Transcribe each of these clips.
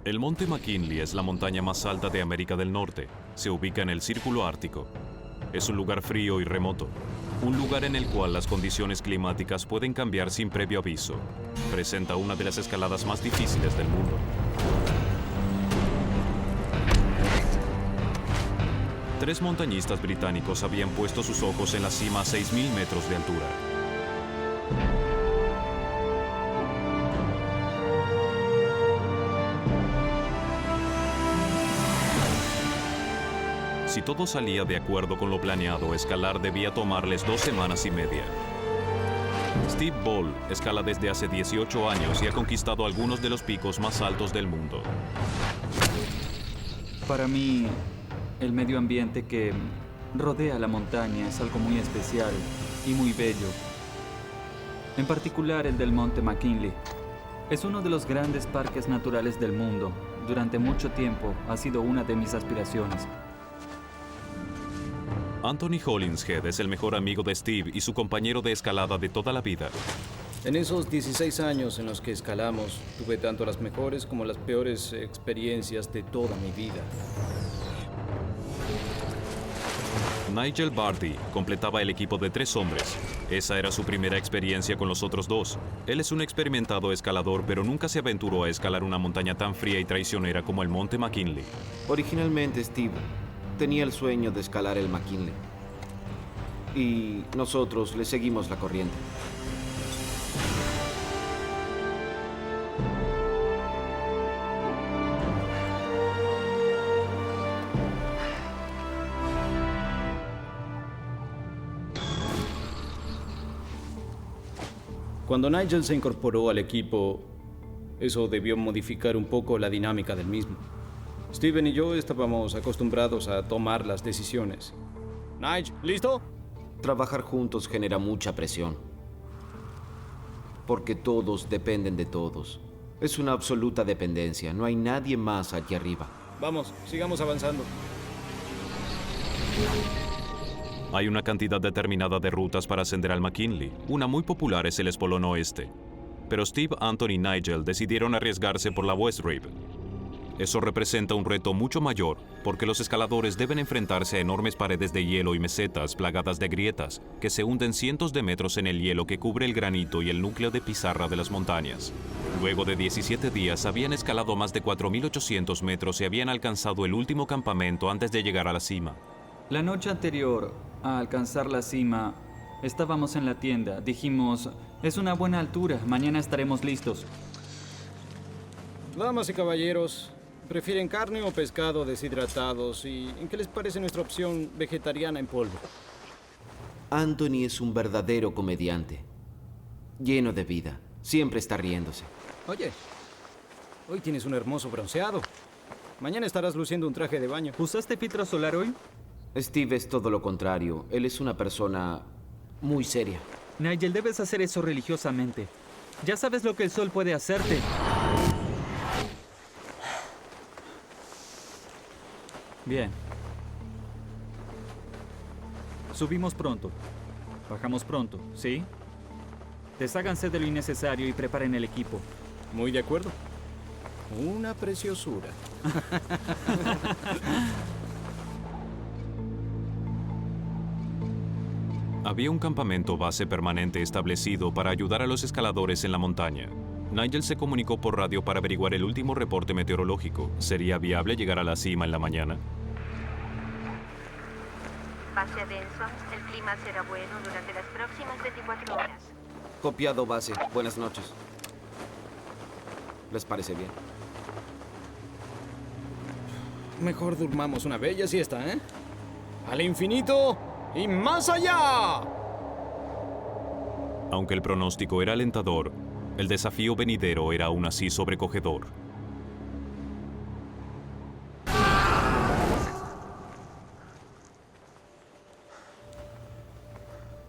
El Monte McKinley es la montaña más alta de América del Norte. Se ubica en el Círculo Ártico. Es un lugar frío y remoto. Un lugar en el cual las condiciones climáticas pueden cambiar sin previo aviso. Presenta una de las escaladas más difíciles del mundo. Tres montañistas británicos habían puesto sus ojos en la cima a 6.000 metros de altura. Si todo salía de acuerdo con lo planeado, escalar debía tomarles 2 semanas y media. Steve Ball escala desde hace 18 años y ha conquistado algunos de los picos más altos del mundo. Para mí, el medio ambiente que rodea la montaña es algo muy especial y muy bello. En particular el del Monte McKinley. Es uno de los grandes parques naturales del mundo. Durante mucho tiempo ha sido una de mis aspiraciones. Anthony Hollingshead es el mejor amigo de Steve y su compañero de escalada de toda la vida. En esos 16 años en los que escalamos, tuve tanto las mejores como las peores experiencias de toda mi vida. Nigel Barty completaba el equipo de 3 hombres. Esa era su primera experiencia con los otros 2. Él es un experimentado escalador, pero nunca se aventuró a escalar una montaña tan fría y traicionera como el Monte McKinley. Originalmente, Steve tenía el sueño de escalar el McKinley. Y nosotros le seguimos la corriente. Cuando Nigel se incorporó al equipo, eso debió modificar un poco la dinámica del mismo. Steven y yo estábamos acostumbrados a tomar las decisiones. Nigel, ¿listo? Trabajar juntos genera mucha presión. Porque todos dependen de todos. Es una absoluta dependencia. No hay nadie más aquí arriba. Vamos, sigamos avanzando. Hay una cantidad determinada de rutas para ascender al McKinley. Una muy popular es el Espolón Oeste. Pero Steve, Anthony y Nigel decidieron arriesgarse por la West Rib. Eso representa un reto mucho mayor, porque los escaladores deben enfrentarse a enormes paredes de hielo y mesetas plagadas de grietas que se hunden cientos de metros en el hielo que cubre el granito y el núcleo de pizarra de las montañas. Luego de 17 días habían escalado más de 4.800 metros y habían alcanzado el último campamento antes de llegar a la cima. La noche anterior a alcanzar la cima, estábamos en la tienda. Dijimos, es una buena altura, mañana estaremos listos. Damas y caballeros, ¿prefieren carne o pescado deshidratados? ¿Y en qué les parece nuestra opción vegetariana en polvo? Anthony es un verdadero comediante. Lleno de vida. Siempre está riéndose. Oye, hoy tienes un hermoso bronceado. Mañana estarás luciendo un traje de baño. ¿Usaste filtro solar hoy? Steve es todo lo contrario. Él es una persona muy seria. Nigel, debes hacer eso religiosamente. Ya sabes lo que el sol puede hacerte. Bien. Subimos pronto. Bajamos pronto, ¿sí? Desháganse de lo innecesario y preparen el equipo. Muy de acuerdo. Una preciosura. Había un campamento base permanente establecido para ayudar a los escaladores en la montaña. Nigel se comunicó por radio para averiguar el último reporte meteorológico. ¿Sería viable llegar a la cima en la mañana? Base Denson, el clima será bueno durante las próximas 24 horas. Copiado, base. Buenas noches. ¿Les parece bien? Mejor durmamos una bella siesta, ¿eh? ¡Al infinito y más allá! Aunque el pronóstico era alentador, el desafío venidero era aún así sobrecogedor.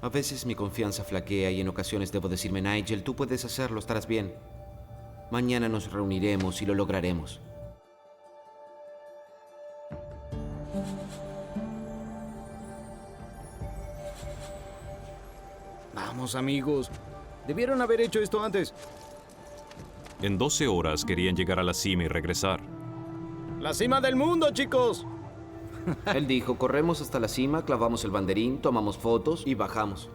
A veces mi confianza flaquea y en ocasiones debo decirme, Nigel, tú puedes hacerlo, estarás bien. Mañana nos reuniremos y lo lograremos. Vamos, amigos. Debieron haber hecho esto antes. En 12 horas querían llegar a la cima y regresar. ¡La cima del mundo, chicos! Él dijo, corremos hasta la cima, clavamos el banderín, tomamos fotos y bajamos.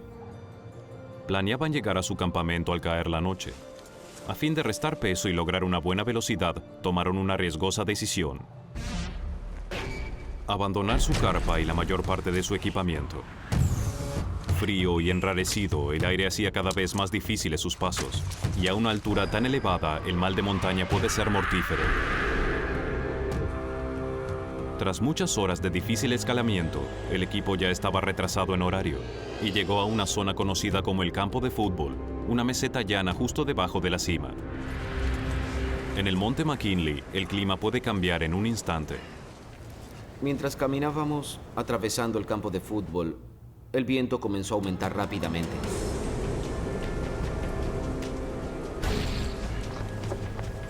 Planeaban llegar a su campamento al caer la noche. A fin de restar peso y lograr una buena velocidad, tomaron una riesgosa decisión: abandonar su carpa y la mayor parte de su equipamiento. Frío y enrarecido, el aire hacía cada vez más difíciles sus pasos, y a una altura tan elevada, el mal de montaña puede ser mortífero. Tras muchas horas de difícil escalamiento, el equipo ya estaba retrasado en horario y llegó a una zona conocida como el campo de fútbol, una meseta llana justo debajo de la cima. En el monte McKinley, el clima puede cambiar en un instante. Mientras caminábamos atravesando el campo de fútbol, el viento comenzó a aumentar rápidamente.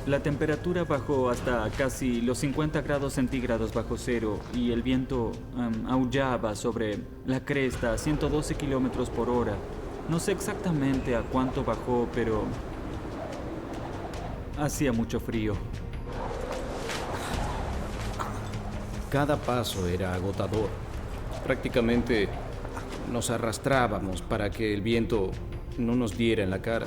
La temperatura bajó hasta casi los 50 grados centígrados bajo cero y el viento aullaba sobre la cresta a 112 kilómetros por hora. No sé exactamente a cuánto bajó, pero hacía mucho frío. Cada paso era agotador. Prácticamente nos arrastrábamos para que el viento no nos diera en la cara.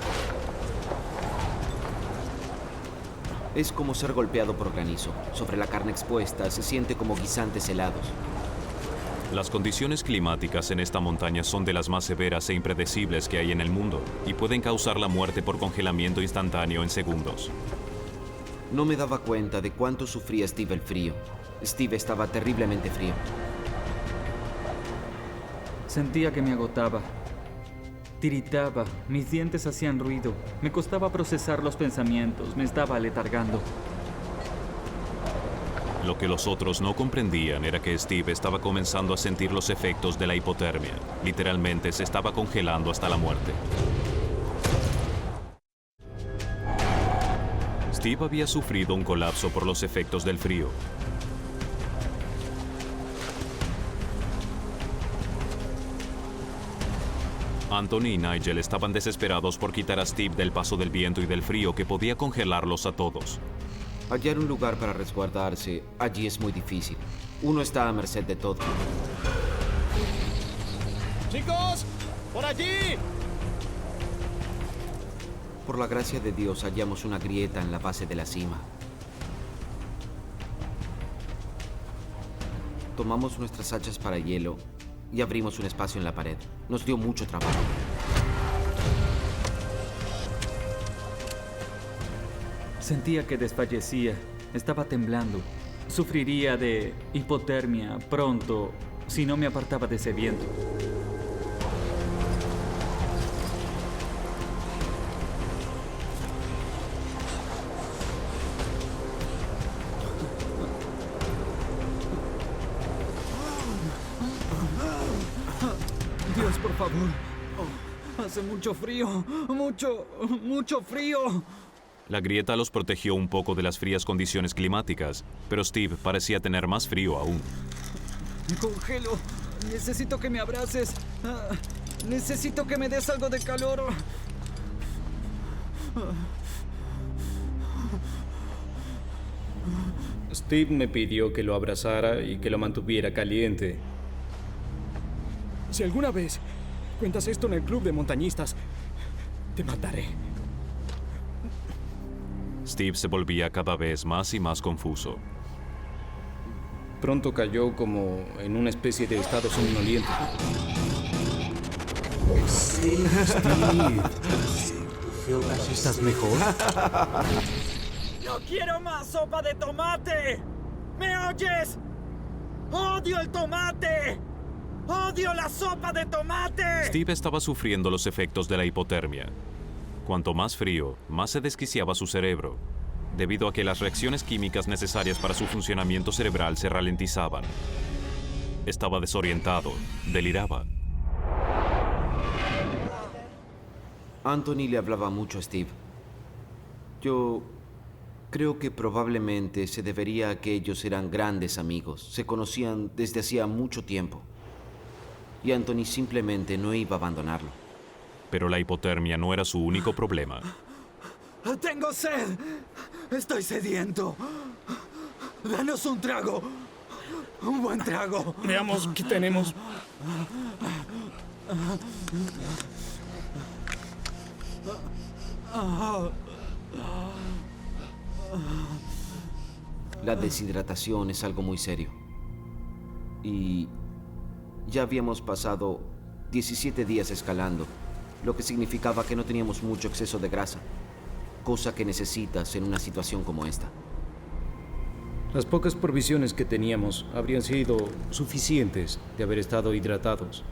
Es como ser golpeado por granizo. Sobre la carne expuesta se siente como guisantes helados. Las condiciones climáticas en esta montaña son de las más severas e impredecibles que hay en el mundo y pueden causar la muerte por congelamiento instantáneo en segundos. No me daba cuenta de cuánto sufría Steve el frío. Steve estaba terriblemente frío. Sentía que me agotaba. Tiritaba, mis dientes hacían ruido. Me costaba procesar los pensamientos, me estaba aletargando. Lo que los otros no comprendían era que Steve estaba comenzando a sentir los efectos de la hipotermia. Literalmente se estaba congelando hasta la muerte. Steve había sufrido un colapso por los efectos del frío. Anthony y Nigel estaban desesperados por quitar a Steve del paso del viento y del frío que podía congelarlos a todos. Hallar un lugar para resguardarse allí es muy difícil. Uno está a merced de todo. ¡Chicos! ¡Por allí! Por la gracia de Dios hallamos una grieta en la base de la cima. Tomamos nuestras hachas para hielo y abrimos un espacio en la pared. Nos dio mucho trabajo. Sentía que desfallecía, estaba temblando. Sufriría de hipotermia pronto si no me apartaba de ese viento. Dios, por favor. Hace mucho frío, mucho frío. La grieta los protegió un poco de las frías condiciones climáticas, pero Steve parecía tener más frío aún. Me congelo. Necesito que me abraces. Necesito que me des algo de calor. Steve me pidió que lo abrazara y que lo mantuviera caliente. Si alguna vez cuentas esto en el club de montañistas, te mataré. Steve se volvía cada vez más y más confuso. Pronto cayó como en una especie de estado somnoliento. Steve. ¿Estás mejor? ¡No quiero más sopa de tomate! ¿Me oyes? ¡Odio el tomate! ¡Odio la sopa de tomate! Steve estaba sufriendo los efectos de la hipotermia. Cuanto más frío, más se desquiciaba su cerebro, debido a que las reacciones químicas necesarias para su funcionamiento cerebral se ralentizaban. Estaba desorientado, deliraba. Anthony le hablaba mucho a Steve. Yo creo que probablemente se debería a que ellos eran grandes amigos, se conocían desde hacía mucho tiempo. Y Anthony simplemente no iba a abandonarlo. Pero la hipotermia no era su único problema. Tengo sed. Estoy sediento. Danos un trago. Un buen trago. Veamos qué tenemos. La deshidratación es algo muy serio. Y ya habíamos pasado 17 días escalando, lo que significaba que no teníamos mucho exceso de grasa, cosa que necesitas en una situación como esta. Las pocas provisiones que teníamos habrían sido suficientes de haber estado hidratados.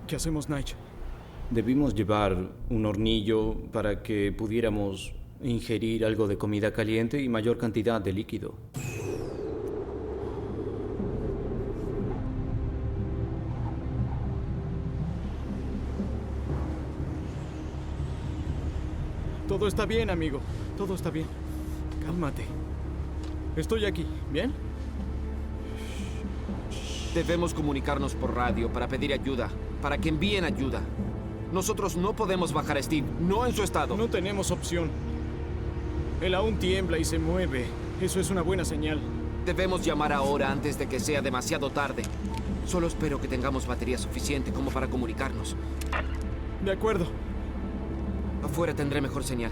¿Qué hacemos, Nigel? Debimos llevar un hornillo para que pudiéramos ingerir algo de comida caliente y mayor cantidad de líquido. Todo está bien, amigo. Todo está bien. Cálmate. Estoy aquí, ¿bien? Debemos comunicarnos por radio para pedir ayuda, para que envíen ayuda. Nosotros no podemos bajar a Steve, no en su estado. No tenemos opción. Él aún tiembla y se mueve. Eso es una buena señal. Debemos llamar ahora antes de que sea demasiado tarde. Solo espero que tengamos batería suficiente como para comunicarnos. De acuerdo. Afuera tendré mejor señal.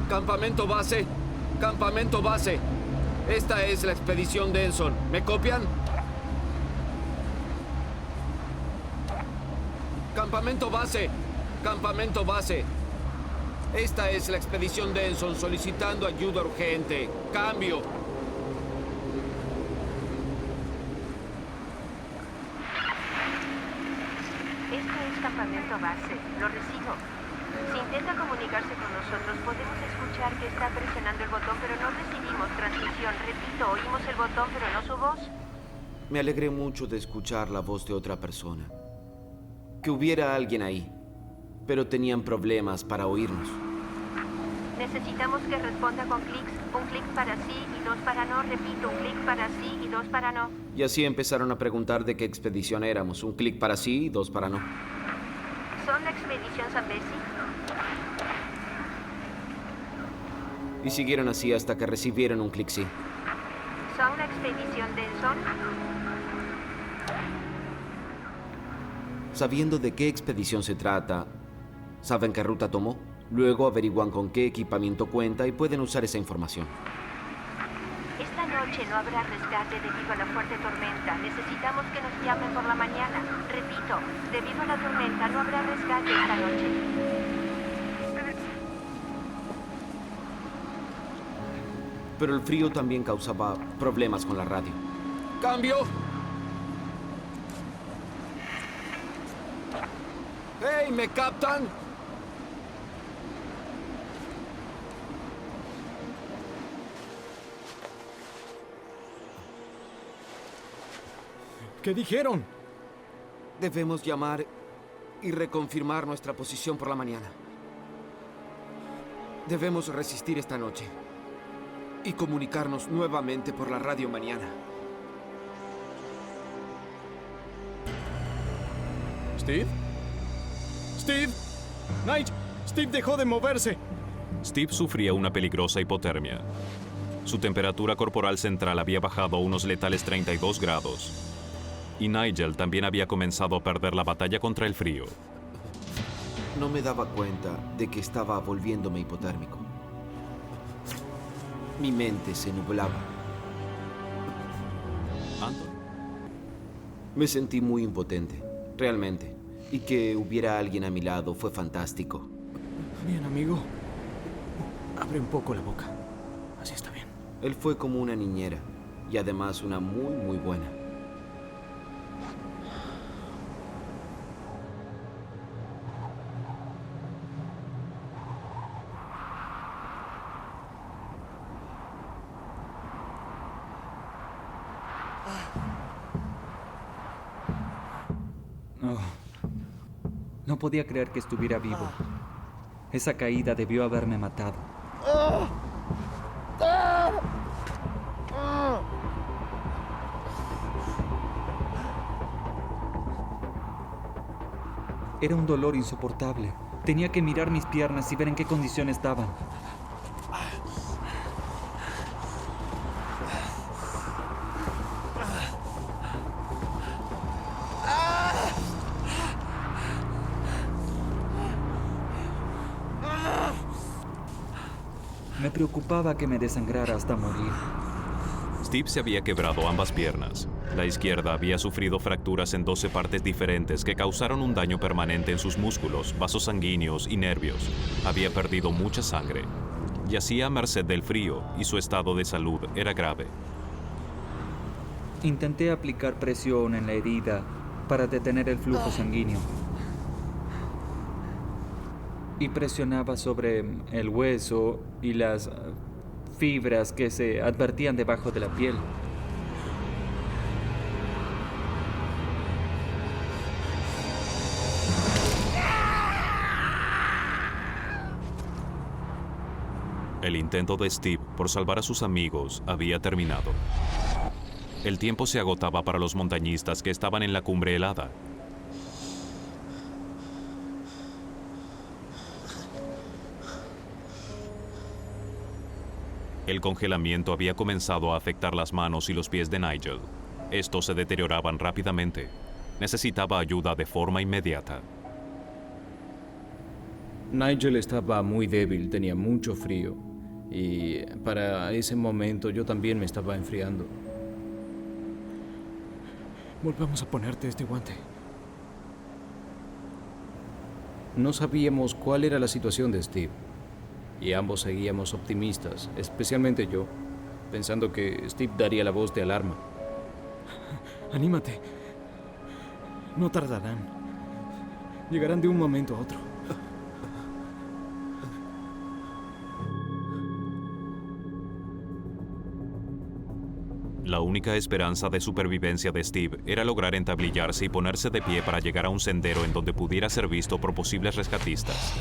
Campamento base. Campamento base. Esta es la expedición Denson. ¿Me copian? Campamento base. Campamento base. Esta es la expedición Denson solicitando ayuda urgente. Cambio. Esto es campamento base. Lo recibo. Si intenta comunicarse con nosotros, podemos escuchar que está presionando el botón, pero no recibimos transmisión. Repito, oímos el botón, pero no su voz. Me alegré mucho de escuchar la voz de otra persona. Que hubiera alguien ahí, pero tenían problemas para oírnos. Necesitamos que responda con clics. Un clic para sí y dos para no. Repito, un clic para sí y dos para no. Y así empezaron a preguntar de qué expedición éramos. Un clic para sí y dos para no. ¿Son la expedición Zambesi? Y siguieron así hasta que recibieron un clic sí. ¿Son la expedición Denson? Sabiendo de qué expedición se trata, saben qué ruta tomó. Luego averiguan con qué equipamiento cuenta y pueden usar esa información. Esta noche no habrá rescate debido a la fuerte tormenta. Necesitamos que nos llamen por la mañana. Repito, debido a la tormenta no habrá rescate esta noche. Pero el frío también causaba problemas con la radio. ¡Cambio! ¡Hey! ¿Me captan? ¿Qué dijeron? Debemos llamar y reconfirmar nuestra posición por la mañana. Debemos resistir esta noche y comunicarnos nuevamente por la radio mañana. ¿Steve? ¡Steve! ¡Nigel! ¡Steve dejó de moverse! Steve sufría una peligrosa hipotermia. Su temperatura corporal central había bajado a unos letales 32 grados. Y Nigel también había comenzado a perder la batalla contra el frío. No me daba cuenta de que estaba volviéndome hipotérmico. Mi mente se nublaba. Anton. Me sentí muy impotente, realmente. Y que hubiera alguien a mi lado fue fantástico. Bien, amigo. Abre un poco la boca. Así está bien. Él fue como una niñera y además una muy, muy buena. Oh. No podía creer que estuviera vivo. Esa caída debió haberme matado. Era un dolor insoportable. Tenía que mirar mis piernas y ver en qué condición estaban. Me preocupaba que me desangrara hasta morir. Steve se había quebrado ambas piernas. La izquierda había sufrido fracturas en 12 partes diferentes que causaron un daño permanente en sus músculos, vasos sanguíneos y nervios. Había perdido mucha sangre. Yacía a merced del frío y su estado de salud era grave. Intenté aplicar presión en la herida para detener el flujo sanguíneo. Y presionaba sobre el hueso y las fibras que se advertían debajo de la piel. El intento de Steve por salvar a sus amigos había terminado. El tiempo se agotaba para los montañistas que estaban en la cumbre helada. El congelamiento había comenzado a afectar las manos y los pies de Nigel. Estos se deterioraban rápidamente. Necesitaba ayuda de forma inmediata. Nigel estaba muy débil, tenía mucho frío. Y para ese momento yo también me estaba enfriando. Volvamos a ponerte este guante. No sabíamos cuál era la situación de Steve. Y ambos seguíamos optimistas, especialmente yo, pensando que Steve daría la voz de alarma. Anímate. No tardarán. Llegarán de un momento a otro. La única esperanza de supervivencia de Steve era lograr entablillarse y ponerse de pie para llegar a un sendero en donde pudiera ser visto por posibles rescatistas.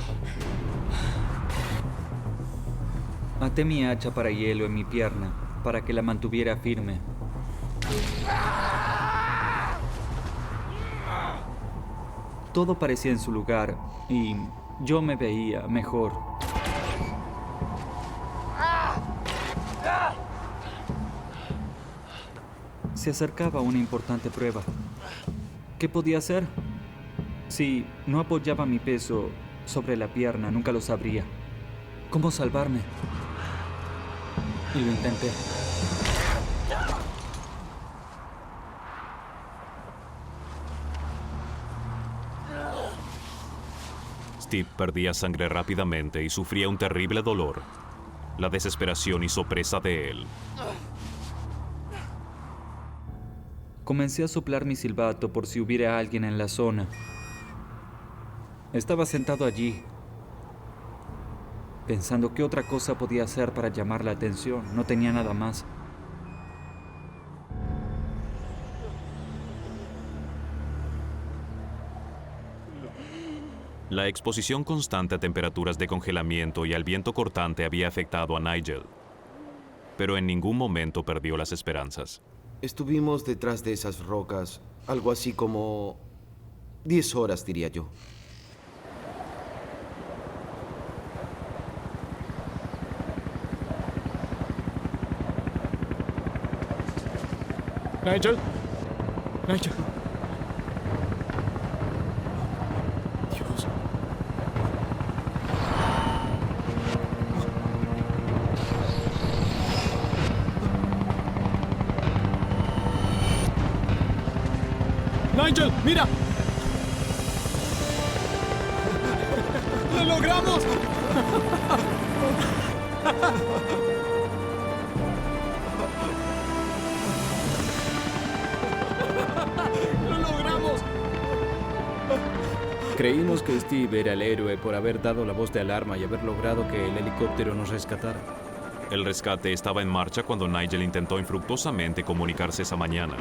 Até mi hacha para hielo en mi pierna para que la mantuviera firme. Todo parecía en su lugar y yo me veía mejor. Se acercaba una importante prueba. ¿Qué podía hacer? Si no apoyaba mi peso sobre la pierna, nunca lo sabría. ¿Cómo salvarme? Y lo intenté. Steve perdía sangre rápidamente y sufría un terrible dolor. La desesperación hizo presa de él. Comencé a soplar mi silbato por si hubiera alguien en la zona. Estaba sentado allí, pensando qué otra cosa podía hacer para llamar la atención. No tenía nada más. La exposición constante a temperaturas de congelamiento y al viento cortante había afectado a Nigel, pero en ningún momento perdió las esperanzas. Estuvimos detrás de esas rocas, algo así como 10 horas, diría yo. Nigel. Nigel. Dios. Nigel, mira. ¡Lo logramos! ¡Lo logramos! Creímos que Steve era el héroe por haber dado la voz de alarma y haber logrado que el helicóptero nos rescatara. El rescate estaba en marcha cuando Nigel intentó infructuosamente comunicarse esa mañana.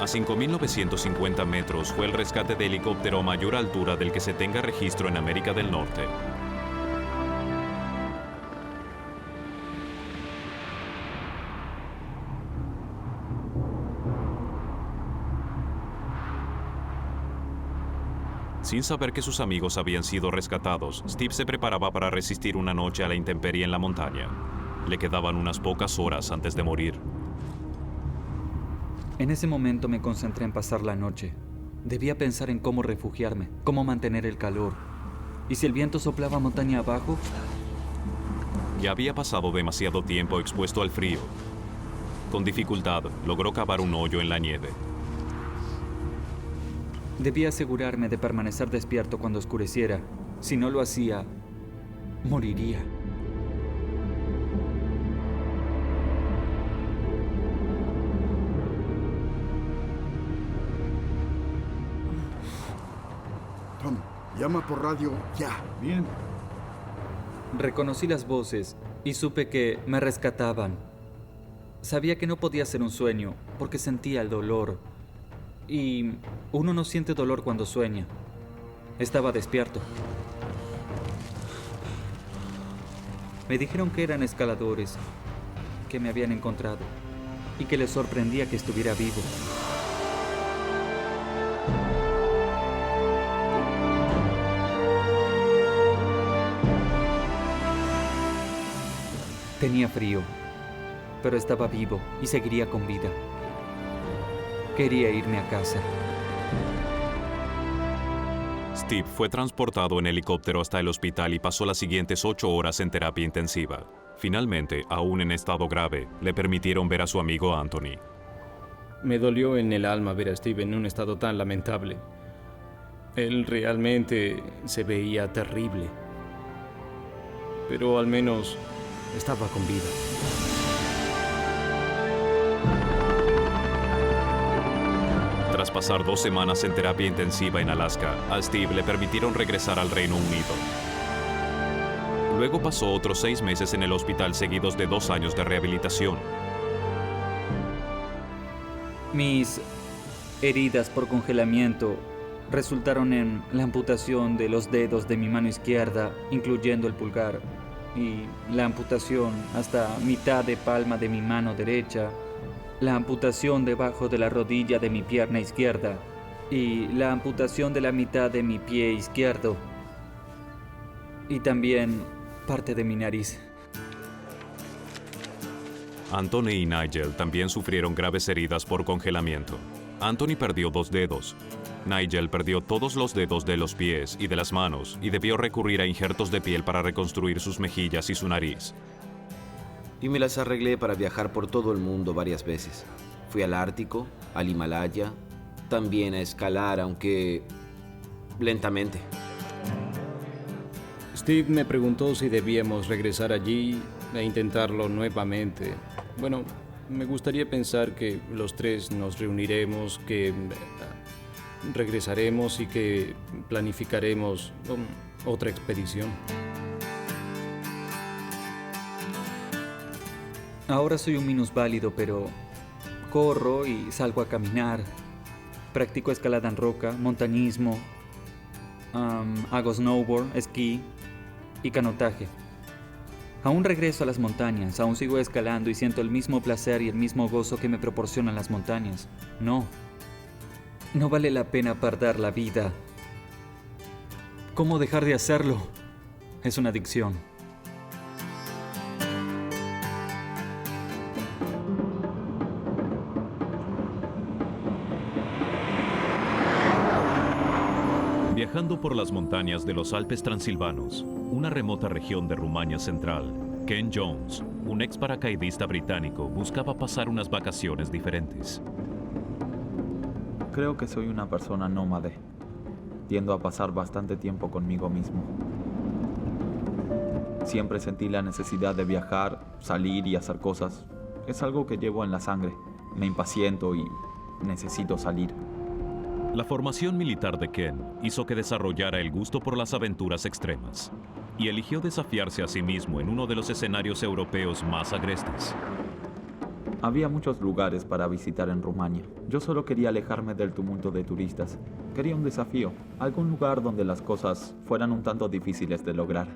A 5.950 metros fue el rescate de helicóptero a mayor altura del que se tenga registro en América del Norte. Sin saber que sus amigos habían sido rescatados, Steve se preparaba para resistir una noche a la intemperie en la montaña. Le quedaban unas pocas horas antes de morir. En ese momento me concentré en pasar la noche. Debía pensar en cómo refugiarme, cómo mantener el calor. ¿Y si el viento soplaba montaña abajo? Ya había pasado demasiado tiempo expuesto al frío. Con dificultad, logró cavar un hoyo en la nieve. Debía asegurarme de permanecer despierto cuando oscureciera. Si no lo hacía, moriría. Tom, llama por radio ya. Bien. Reconocí las voces y supe que me rescataban. Sabía que no podía ser un sueño porque sentía el dolor. Y uno no siente dolor cuando sueña. Estaba despierto. Me dijeron que eran escaladores, que me habían encontrado y que les sorprendía que estuviera vivo. Tenía frío, pero estaba vivo y seguiría con vida. Quería irme a casa. Steve fue transportado en helicóptero hasta el hospital y pasó las siguientes 8 horas en terapia intensiva. Finalmente, aún en estado grave, le permitieron ver a su amigo Anthony. Me dolió en el alma ver a Steve en un estado tan lamentable. Él realmente se veía terrible. Pero al menos estaba con vida. Tras pasar 2 semanas en terapia intensiva en Alaska, a Steve le permitieron regresar al Reino Unido. Luego pasó otros 6 meses en el hospital seguidos de 2 años de rehabilitación. Mis heridas por congelamiento resultaron en la amputación de los dedos de mi mano izquierda, incluyendo el pulgar, y la amputación hasta mitad de palma de mi mano derecha, la amputación debajo de la rodilla de mi pierna izquierda y la amputación de la mitad de mi pie izquierdo y también parte de mi nariz. Anthony y Nigel también sufrieron graves heridas por congelamiento. Anthony perdió 2 dedos. Nigel perdió todos los dedos de los pies y de las manos y debió recurrir a injertos de piel para reconstruir sus mejillas y su nariz. Y me las arreglé para viajar por todo el mundo varias veces. Fui al Ártico, al Himalaya, también a escalar, aunque lentamente. Steve me preguntó si debíamos regresar allí e intentarlo nuevamente. Bueno, me gustaría pensar que los 3 nos reuniremos, que regresaremos y que planificaremos otra expedición. Ahora soy un minusválido, pero corro y salgo a caminar. Practico escalada en roca, montañismo, hago snowboard, esquí y canotaje. Aún regreso a las montañas, aún sigo escalando y siento el mismo placer y el mismo gozo que me proporcionan las montañas. No vale la pena perder la vida. ¿Cómo dejar de hacerlo? Es una adicción. Viajando por las montañas de los Alpes transilvanos, una remota región de Rumania Central, Ken Jones, un ex paracaidista británico, buscaba pasar unas vacaciones diferentes. Creo que soy una persona nómade. Tiendo a pasar bastante tiempo conmigo mismo. Siempre sentí la necesidad de viajar, salir y hacer cosas. Es algo que llevo en la sangre. Me impaciento y necesito salir. La formación militar de Ken hizo que desarrollara el gusto por las aventuras extremas y eligió desafiarse a sí mismo en uno de los escenarios europeos más agrestes. Había muchos lugares para visitar en Rumania. Yo solo quería alejarme del tumulto de turistas. Quería un desafío, algún lugar donde las cosas fueran un tanto difíciles de lograr.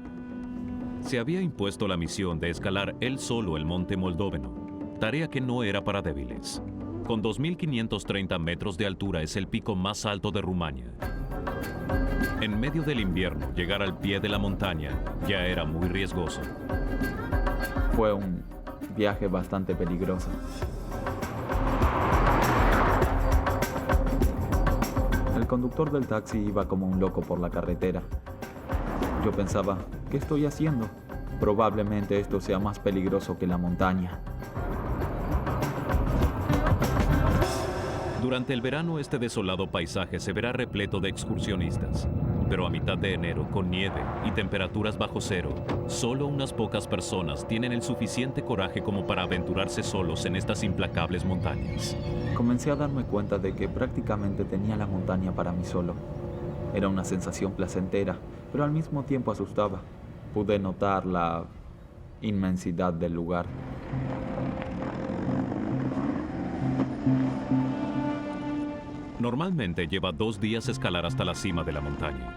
Se había impuesto la misión de escalar él solo el monte Moldoveno, tarea que no era para débiles. Con 2.530 metros de altura es el pico más alto de Rumania. En medio del invierno, llegar al pie de la montaña ya era muy riesgoso. Fue un viaje bastante peligroso. El conductor del taxi iba como un loco por la carretera. Yo pensaba, ¿qué estoy haciendo? Probablemente esto sea más peligroso que la montaña. Durante el verano, este desolado paisaje se verá repleto de excursionistas. Pero a mitad de enero, con nieve y temperaturas bajo cero, solo unas pocas personas tienen el suficiente coraje como para aventurarse solos en estas implacables montañas. Comencé a darme cuenta de que prácticamente tenía la montaña para mí solo. Era una sensación placentera, pero al mismo tiempo asustaba. Pude notar la inmensidad del lugar. Normalmente lleva 2 días escalar hasta la cima de la montaña.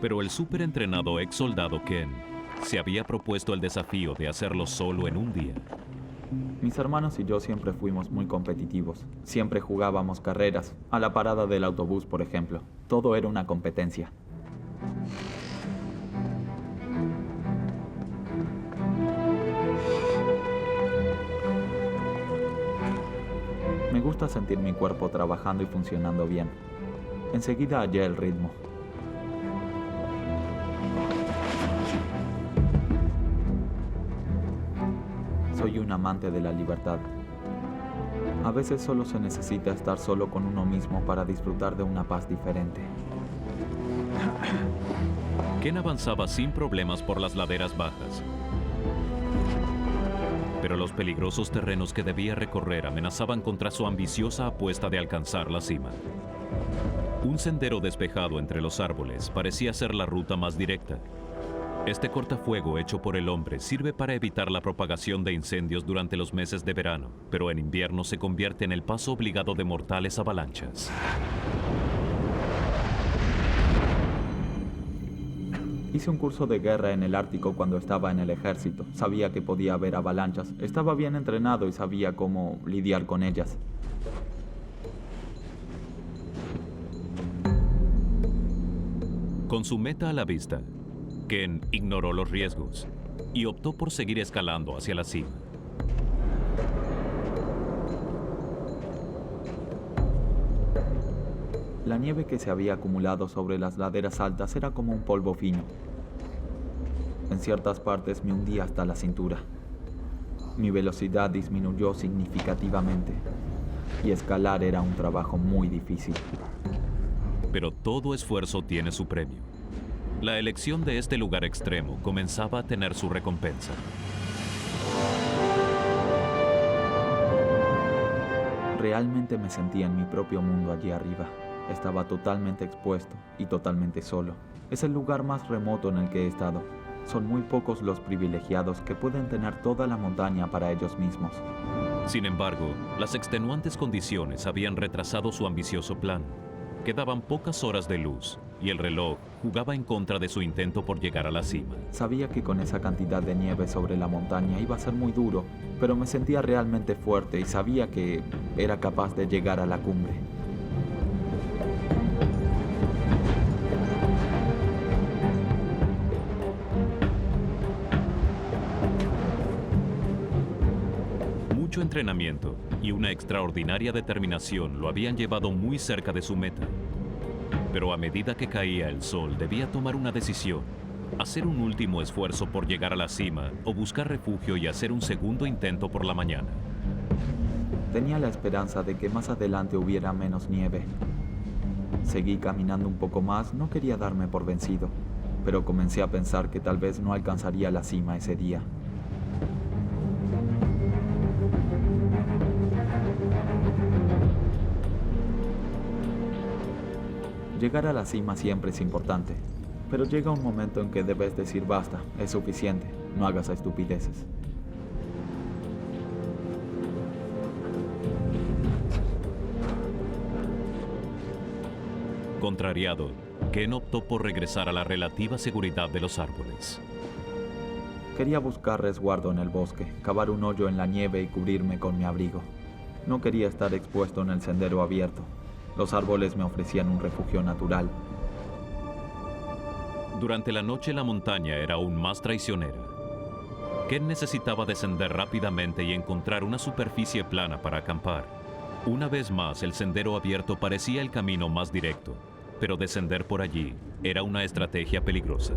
Pero el superentrenado ex soldado Ken se había propuesto el desafío de hacerlo solo en un día. Mis hermanos y yo siempre fuimos muy competitivos. Siempre jugábamos carreras, a la parada del autobús, por ejemplo. Todo era una competencia. Me gusta sentir mi cuerpo trabajando y funcionando bien. Enseguida hallé el ritmo. Soy un amante de la libertad. A veces solo se necesita estar solo con uno mismo para disfrutar de una paz diferente. Ken avanzaba sin problemas por las laderas bajas. Pero los peligrosos terrenos que debía recorrer amenazaban contra su ambiciosa apuesta de alcanzar la cima. Un sendero despejado entre los árboles parecía ser la ruta más directa. Este cortafuego hecho por el hombre sirve para evitar la propagación de incendios durante los meses de verano, pero en invierno se convierte en el paso obligado de mortales avalanchas. Hice un curso de guerra en el Ártico cuando estaba en el ejército. Sabía que podía haber avalanchas. Estaba bien entrenado y sabía cómo lidiar con ellas. Con su meta a la vista, Ken ignoró los riesgos y optó por seguir escalando hacia la cima. La nieve que se había acumulado sobre las laderas altas era como un polvo fino. En ciertas partes me hundía hasta la cintura. Mi velocidad disminuyó significativamente y escalar era un trabajo muy difícil. Pero todo esfuerzo tiene su premio. La elección de este lugar extremo comenzaba a tener su recompensa. Realmente me sentía en mi propio mundo allí arriba. Estaba totalmente expuesto y totalmente solo. Es el lugar más remoto en el que he estado. Son muy pocos los privilegiados que pueden tener toda la montaña para ellos mismos. Sin embargo, las extenuantes condiciones habían retrasado su ambicioso plan. Quedaban pocas horas de luz y el reloj jugaba en contra de su intento por llegar a la cima. Sabía que con esa cantidad de nieve sobre la montaña iba a ser muy duro, pero me sentía realmente fuerte y sabía que era capaz de llegar a la cumbre. Mucho entrenamiento y una extraordinaria determinación lo habían llevado muy cerca de su meta. Pero a medida que caía el sol, debía tomar una decisión: hacer un último esfuerzo por llegar a la cima o buscar refugio y hacer un segundo intento por la mañana. Tenía la esperanza de que más adelante hubiera menos nieve. Seguí caminando un poco más, no quería darme por vencido, pero comencé a pensar que tal vez no alcanzaría la cima ese día. Llegar a la cima siempre es importante, pero llega un momento en que debes decir basta, es suficiente, no hagas estupideces. Contrariado, Ken optó por regresar a la relativa seguridad de los árboles. Quería buscar resguardo en el bosque, cavar un hoyo en la nieve y cubrirme con mi abrigo. No quería estar expuesto en el sendero abierto. Los árboles me ofrecían un refugio natural. Durante la noche la montaña era aún más traicionera. Ken necesitaba descender rápidamente y encontrar una superficie plana para acampar. Una vez más, el sendero abierto parecía el camino más directo, pero descender por allí era una estrategia peligrosa.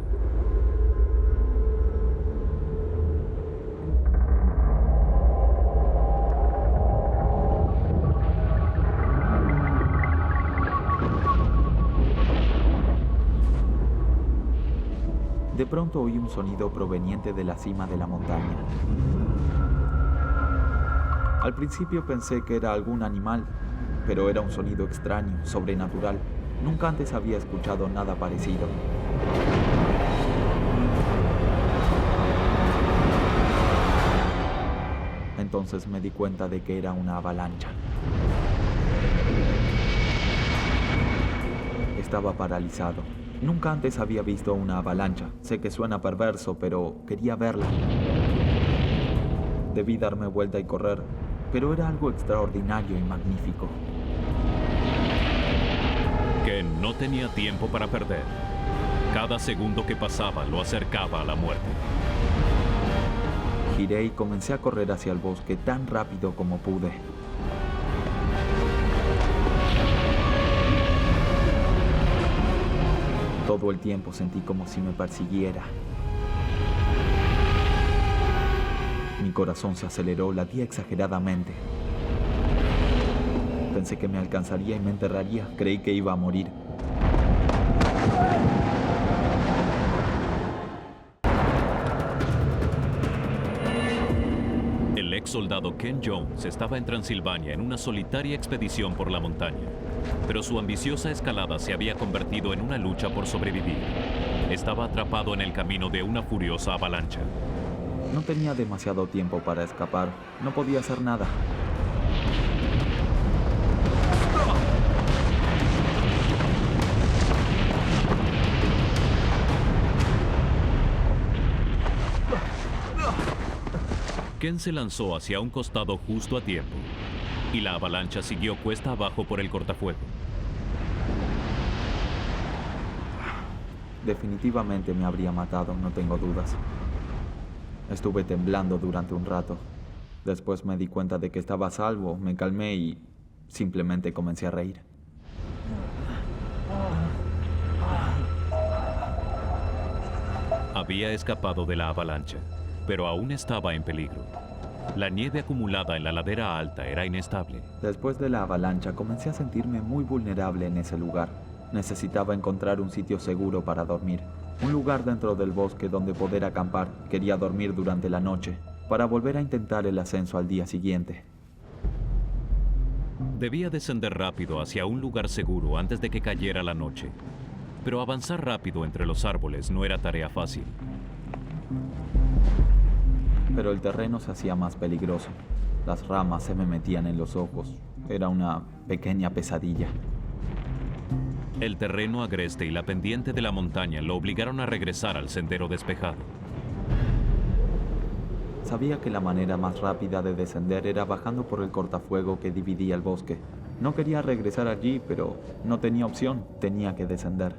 De pronto oí un sonido proveniente de la cima de la montaña. Al principio pensé que era algún animal, pero era un sonido extraño, sobrenatural. Nunca antes había escuchado nada parecido. Entonces me di cuenta de que era una avalancha. Estaba paralizado. Nunca antes había visto una avalancha. Sé que suena perverso, pero quería verla. Debí darme vuelta y correr, pero era algo extraordinario y magnífico. Ken no tenía tiempo para perder. Cada segundo que pasaba lo acercaba a la muerte. Giré y comencé a correr hacia el bosque tan rápido como pude. Todo el tiempo sentí como si me persiguiera. Mi corazón se aceleró, latía exageradamente. Pensé que me alcanzaría y me enterraría. Creí que iba a morir. El ex soldado Ken Jones estaba en Transilvania en una solitaria expedición por la montaña, pero su ambiciosa escalada se había convertido en una lucha por sobrevivir. Estaba atrapado en el camino de una furiosa avalancha. No tenía demasiado tiempo para escapar. No podía hacer nada. Ken se lanzó hacia un costado justo a tiempo, y la avalancha siguió cuesta abajo por el cortafuego. Definitivamente me habría matado, no tengo dudas. Estuve temblando durante un rato. Después me di cuenta de que estaba a salvo, me calmé y simplemente comencé a reír. Había escapado de la avalancha, pero aún estaba en peligro. La nieve acumulada en la ladera alta era inestable. Después de la avalancha comencé a sentirme muy vulnerable en ese lugar. Necesitaba encontrar un sitio seguro para dormir. Un lugar dentro del bosque donde poder acampar. Quería dormir durante la noche, para volver a intentar el ascenso al día siguiente. Debía descender rápido hacia un lugar seguro antes de que cayera la noche. Pero avanzar rápido entre los árboles no era tarea fácil. Pero el terreno se hacía más peligroso. Las ramas se me metían en los ojos. Era una pequeña pesadilla. El terreno agreste y la pendiente de la montaña lo obligaron a regresar al sendero despejado. Sabía que la manera más rápida de descender era bajando por el cortafuego que dividía el bosque. No quería regresar allí, pero no tenía opción. Tenía que descender.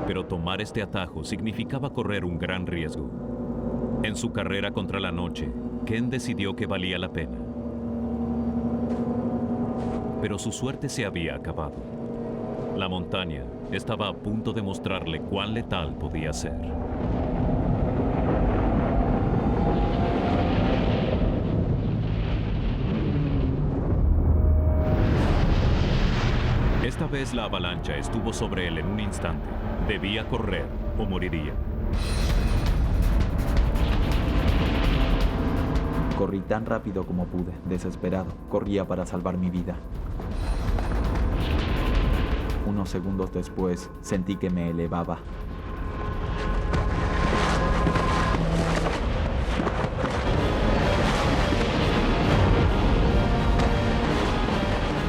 Pero tomar este atajo significaba correr un gran riesgo. En su carrera contra la noche, Ken decidió que valía la pena. Pero su suerte se había acabado. La montaña estaba a punto de mostrarle cuán letal podía ser. Esta vez la avalancha estuvo sobre él en un instante. Debía correr o moriría. Corrí tan rápido como pude, desesperado. Corría para salvar mi vida. Unos segundos después, sentí que me elevaba.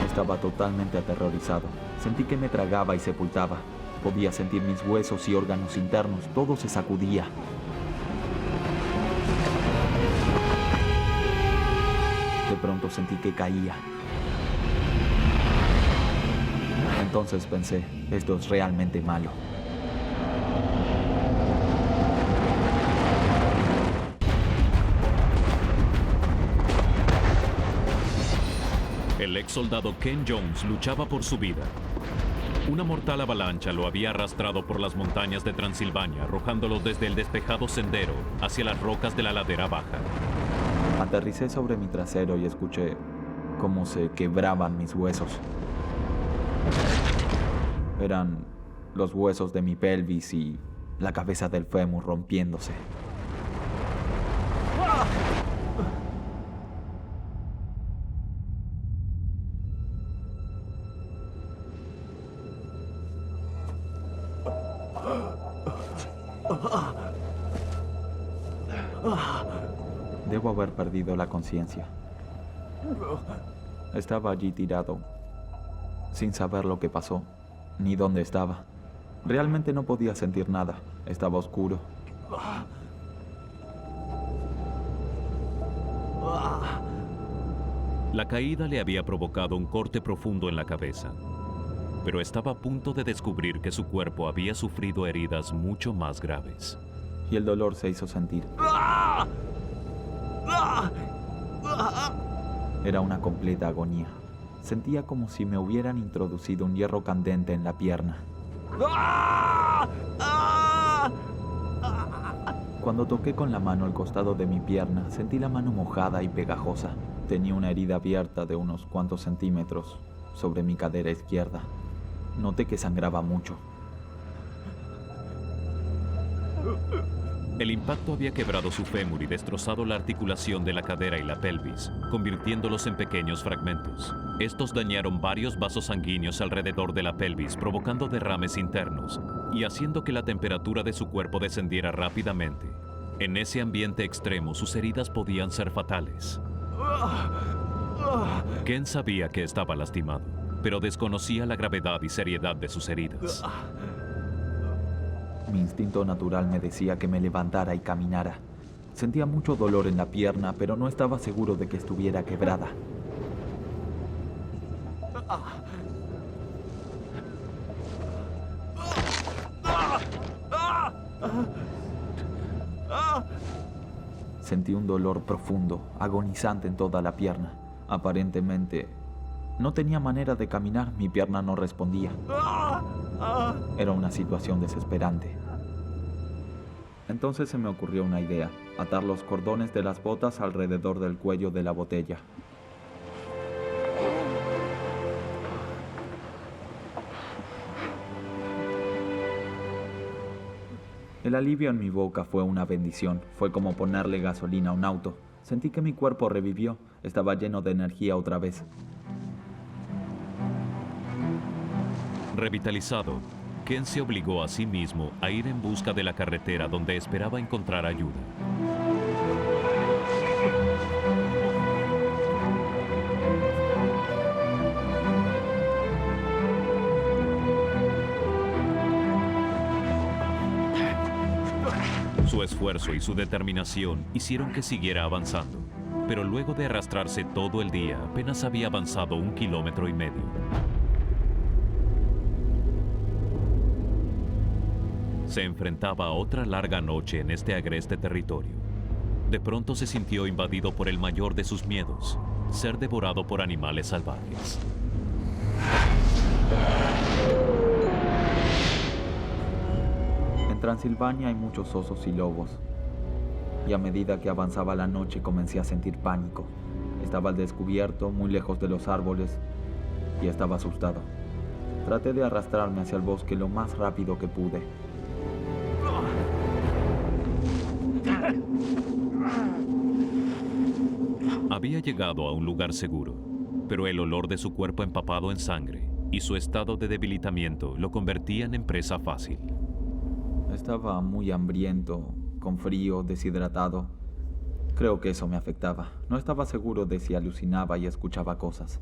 Estaba totalmente aterrorizado. Sentí que me tragaba y sepultaba. Podía sentir mis huesos y órganos internos. Todo se sacudía. De pronto sentí que caía. Entonces pensé, esto es realmente malo. El ex soldado Ken Jones luchaba por su vida. Una mortal avalancha lo había arrastrado por las montañas de Transilvania, arrojándolo desde el despejado sendero hacia las rocas de la ladera baja. Aterricé sobre mi trasero y escuché cómo se quebraban mis huesos. Eran los huesos de mi pelvis y la cabeza del fémur rompiéndose. Debo haber perdido la conciencia. Estaba allí tirado, sin saber lo que pasó, ni dónde estaba. Realmente no podía sentir nada. Estaba oscuro. La caída le había provocado un corte profundo en la cabeza, pero estaba a punto de descubrir que su cuerpo había sufrido heridas mucho más graves. Y el dolor se hizo sentir. Era una completa agonía. Sentía como si me hubieran introducido un hierro candente en la pierna. Cuando toqué con la mano el costado de mi pierna, sentí la mano mojada y pegajosa. Tenía una herida abierta de unos cuantos centímetros sobre mi cadera izquierda. Noté que sangraba mucho. El impacto había quebrado su fémur y destrozado la articulación de la cadera y la pelvis, convirtiéndolos en pequeños fragmentos. Estos dañaron varios vasos sanguíneos alrededor de la pelvis, provocando derrames internos y haciendo que la temperatura de su cuerpo descendiera rápidamente. En ese ambiente extremo, sus heridas podían ser fatales. Ken sabía que estaba lastimado, pero desconocía la gravedad y seriedad de sus heridas. Mi instinto natural me decía que me levantara y caminara. Sentía mucho dolor en la pierna, pero no estaba seguro de que estuviera quebrada. Sentí un dolor profundo, agonizante en toda la pierna. Aparentemente, no tenía manera de caminar, mi pierna no respondía. Era una situación desesperante. Entonces se me ocurrió una idea: atar los cordones de las botas alrededor del cuello de la botella. El alivio en mi boca fue una bendición. Fue como ponerle gasolina a un auto. Sentí que mi cuerpo revivió. Estaba lleno de energía otra vez. Revitalizado, Ken se obligó a sí mismo a ir en busca de la carretera donde esperaba encontrar ayuda. Su esfuerzo y su determinación hicieron que siguiera avanzando, pero luego de arrastrarse todo el día, apenas había avanzado 1,5 kilómetros. Se enfrentaba a otra larga noche en este agreste territorio. De pronto se sintió invadido por el mayor de sus miedos: ser devorado por animales salvajes. En Transilvania hay muchos osos y lobos. Y a medida que avanzaba la noche comencé a sentir pánico. Estaba al descubierto, muy lejos de los árboles, y estaba asustado. Traté de arrastrarme hacia el bosque lo más rápido que pude. Había llegado a un lugar seguro, pero el olor de su cuerpo empapado en sangre y su estado de debilitamiento lo convertían en presa fácil. Estaba muy hambriento, con frío, deshidratado. Creo que eso me afectaba. No estaba seguro de si alucinaba y escuchaba cosas.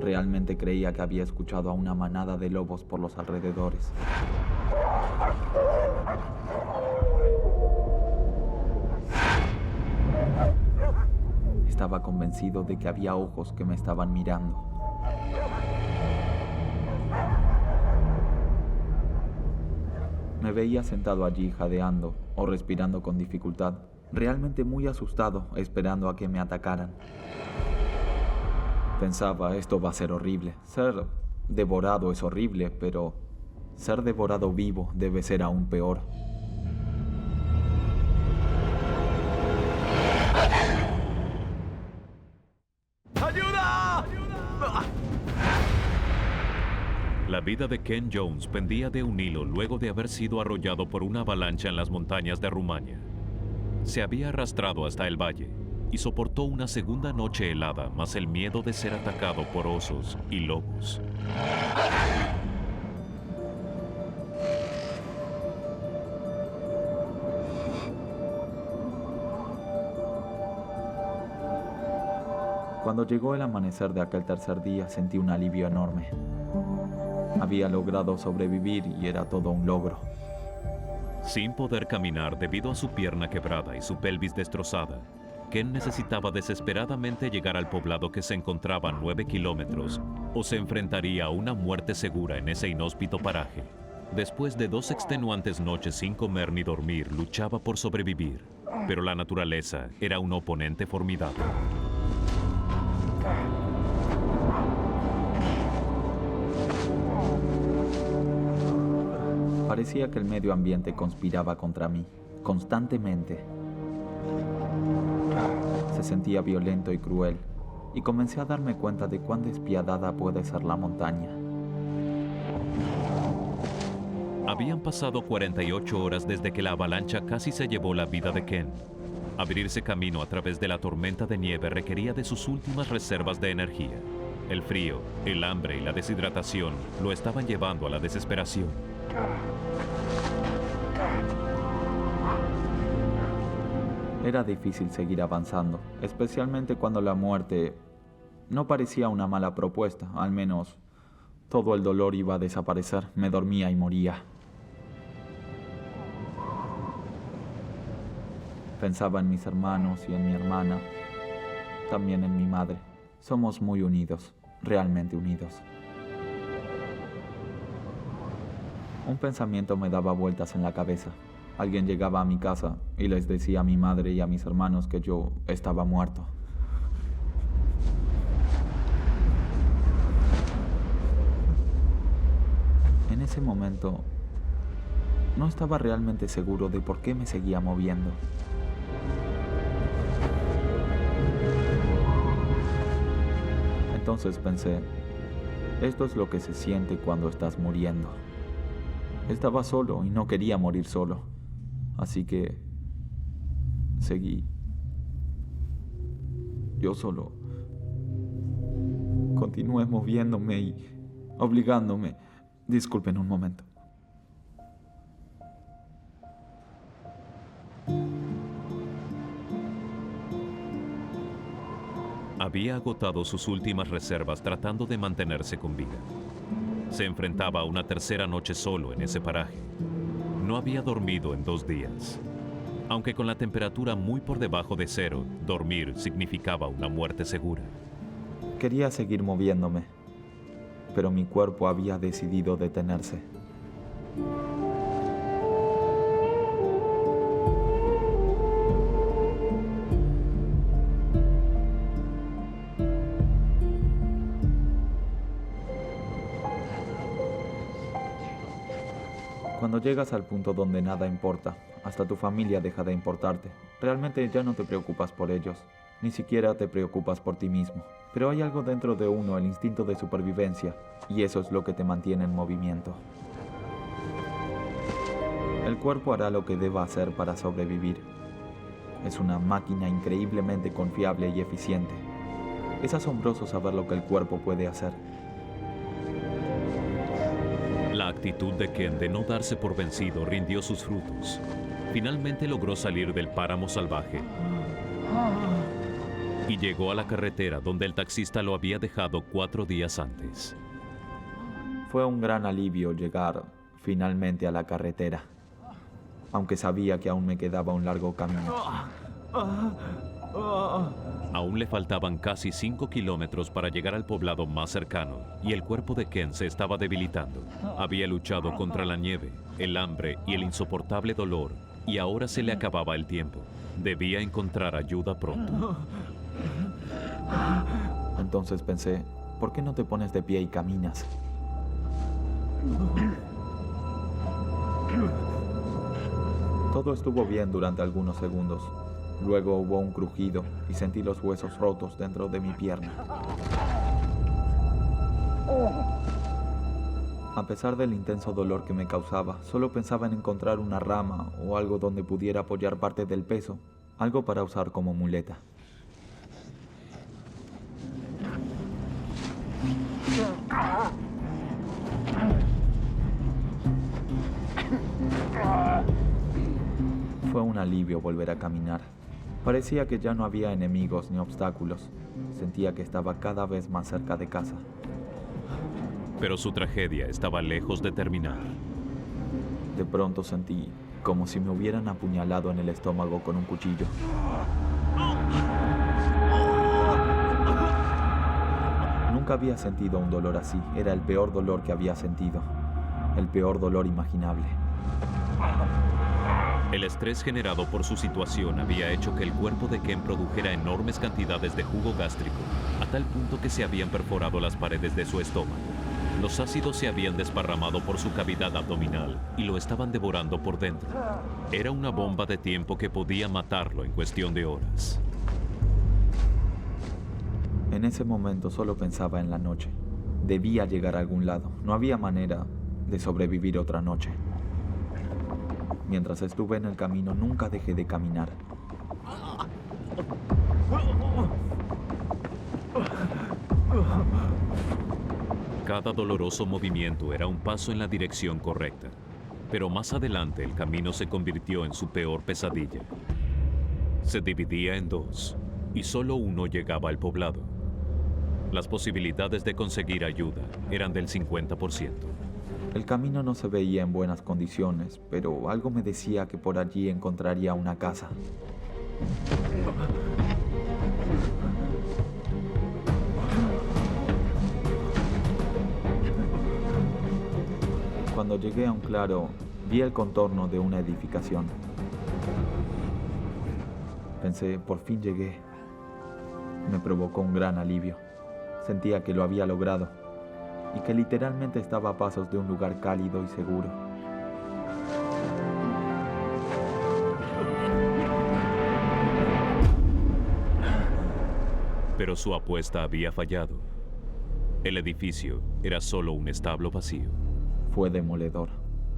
Realmente creía que había escuchado a una manada de lobos por los alrededores. Estaba convencido de que había ojos que me estaban mirando. Me veía sentado allí jadeando o respirando con dificultad, realmente muy asustado, esperando a que me atacaran. Pensaba, esto va a ser horrible. Ser devorado es horrible, pero ser devorado vivo debe ser aún peor. La vida de Ken Jones pendía de un hilo luego de haber sido arrollado por una avalancha en las montañas de Rumania. Se había arrastrado hasta el valle y soportó una segunda noche helada, más el miedo de ser atacado por osos y lobos. Cuando llegó el amanecer de aquel tercer día, sentí un alivio enorme. Había logrado sobrevivir y era todo un logro. Sin poder caminar debido a su pierna quebrada y su pelvis destrozada, Ken necesitaba desesperadamente llegar al poblado que se encontraba a 9 kilómetros o se enfrentaría a una muerte segura en ese inhóspito paraje. Después de 2 extenuantes noches sin comer ni dormir, luchaba por sobrevivir, pero la naturaleza era un oponente formidable. Parecía que el medio ambiente conspiraba contra mí, constantemente. Se sentía violento y cruel, y comencé a darme cuenta de cuán despiadada puede ser la montaña. Habían pasado 48 horas desde que la avalancha casi se llevó la vida de Ken. Abrirse camino a través de la tormenta de nieve requería de sus últimas reservas de energía. El frío, el hambre y la deshidratación lo estaban llevando a la desesperación. Era difícil seguir avanzando, especialmente cuando la muerte no parecía una mala propuesta. Al menos todo el dolor iba a desaparecer. Me dormía y moría. Pensaba en mis hermanos y en mi hermana, también en mi madre. Somos muy unidos, realmente unidos. Un pensamiento me daba vueltas en la cabeza. Alguien llegaba a mi casa y les decía a mi madre y a mis hermanos que yo estaba muerto. En ese momento, no estaba realmente seguro de por qué me seguía moviendo. Entonces pensé, esto es lo que se siente cuando estás muriendo. Estaba solo y no quería morir solo, así que seguí. Yo solo continué moviéndome y obligándome. Disculpen un momento. Había agotado sus últimas reservas tratando de mantenerse con vida. Se enfrentaba a una tercera noche solo en ese paraje. No había dormido en 2 días. Aunque con la temperatura muy por debajo de 0, dormir significaba una muerte segura. Quería seguir moviéndome, pero mi cuerpo había decidido detenerse. Cuando llegas al punto donde nada importa, hasta tu familia deja de importarte. Realmente ya no te preocupas por ellos, ni siquiera te preocupas por ti mismo. Pero hay algo dentro de uno, el instinto de supervivencia, y eso es lo que te mantiene en movimiento. El cuerpo hará lo que deba hacer para sobrevivir. Es una máquina increíblemente confiable y eficiente. Es asombroso saber lo que el cuerpo puede hacer. La actitud de Ken de no darse por vencido rindió sus frutos. Finalmente logró salir del páramo salvaje y llegó a la carretera donde el taxista lo había dejado 4 días antes. Fue un gran alivio llegar finalmente a la carretera, aunque sabía que aún me quedaba un largo camino. Aún le faltaban casi 5 kilómetros para llegar al poblado más cercano, y el cuerpo de Ken se estaba debilitando. Había luchado contra la nieve, el hambre y el insoportable dolor, y ahora se le acababa el tiempo. Debía encontrar ayuda pronto. Entonces pensé, ¿por qué no te pones de pie y caminas? Todo estuvo bien durante algunos segundos. Luego hubo un crujido y sentí los huesos rotos dentro de mi pierna. A pesar del intenso dolor que me causaba, solo pensaba en encontrar una rama o algo donde pudiera apoyar parte del peso, algo para usar como muleta. Fue un alivio volver a caminar. Parecía que ya no había enemigos ni obstáculos. Sentía que estaba cada vez más cerca de casa. Pero su tragedia estaba lejos de terminar. De pronto sentí como si me hubieran apuñalado en el estómago con un cuchillo. Nunca había sentido un dolor así. Era el peor dolor que había sentido. El peor dolor imaginable. El estrés generado por su situación había hecho que el cuerpo de Ken produjera enormes cantidades de jugo gástrico, a tal punto que se habían perforado las paredes de su estómago. Los ácidos se habían desparramado por su cavidad abdominal y lo estaban devorando por dentro. Era una bomba de tiempo que podía matarlo en cuestión de horas. En ese momento solo pensaba en la noche. Debía llegar a algún lado. No había manera de sobrevivir otra noche. Mientras estuve en el camino, nunca dejé de caminar. Cada doloroso movimiento era un paso en la dirección correcta, pero más adelante el camino se convirtió en su peor pesadilla. Se dividía en dos, y solo uno llegaba al poblado. Las posibilidades de conseguir ayuda eran del 50%. El camino no se veía en buenas condiciones, pero algo me decía que por allí encontraría una casa. Cuando llegué a un claro, vi el contorno de una edificación. Pensé, por fin llegué. Me provocó un gran alivio. Sentía que lo había logrado y que literalmente estaba a pasos de un lugar cálido y seguro. Pero su apuesta había fallado. El edificio era solo un establo vacío. Fue demoledor.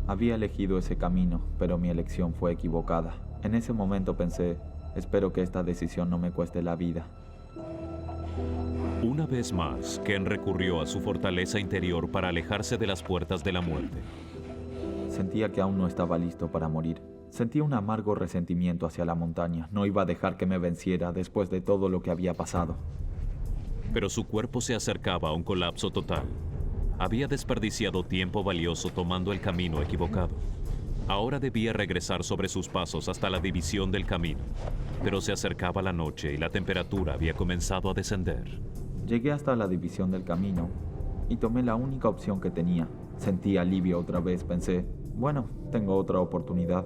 Había elegido ese camino, pero mi elección fue equivocada. En ese momento pensé, espero que esta decisión no me cueste la vida. Una vez más, Ken recurrió a su fortaleza interior para alejarse de las puertas de la muerte. Sentía que aún no estaba listo para morir. Sentía un amargo resentimiento hacia la montaña. No iba a dejar que me venciera después de todo lo que había pasado. Pero su cuerpo se acercaba a un colapso total. Había desperdiciado tiempo valioso tomando el camino equivocado. Ahora debía regresar sobre sus pasos hasta la división del camino. Pero se acercaba la noche y la temperatura había comenzado a descender. Llegué hasta la división del camino y tomé la única opción que tenía. Sentí alivio otra vez. Pensé, bueno, tengo otra oportunidad.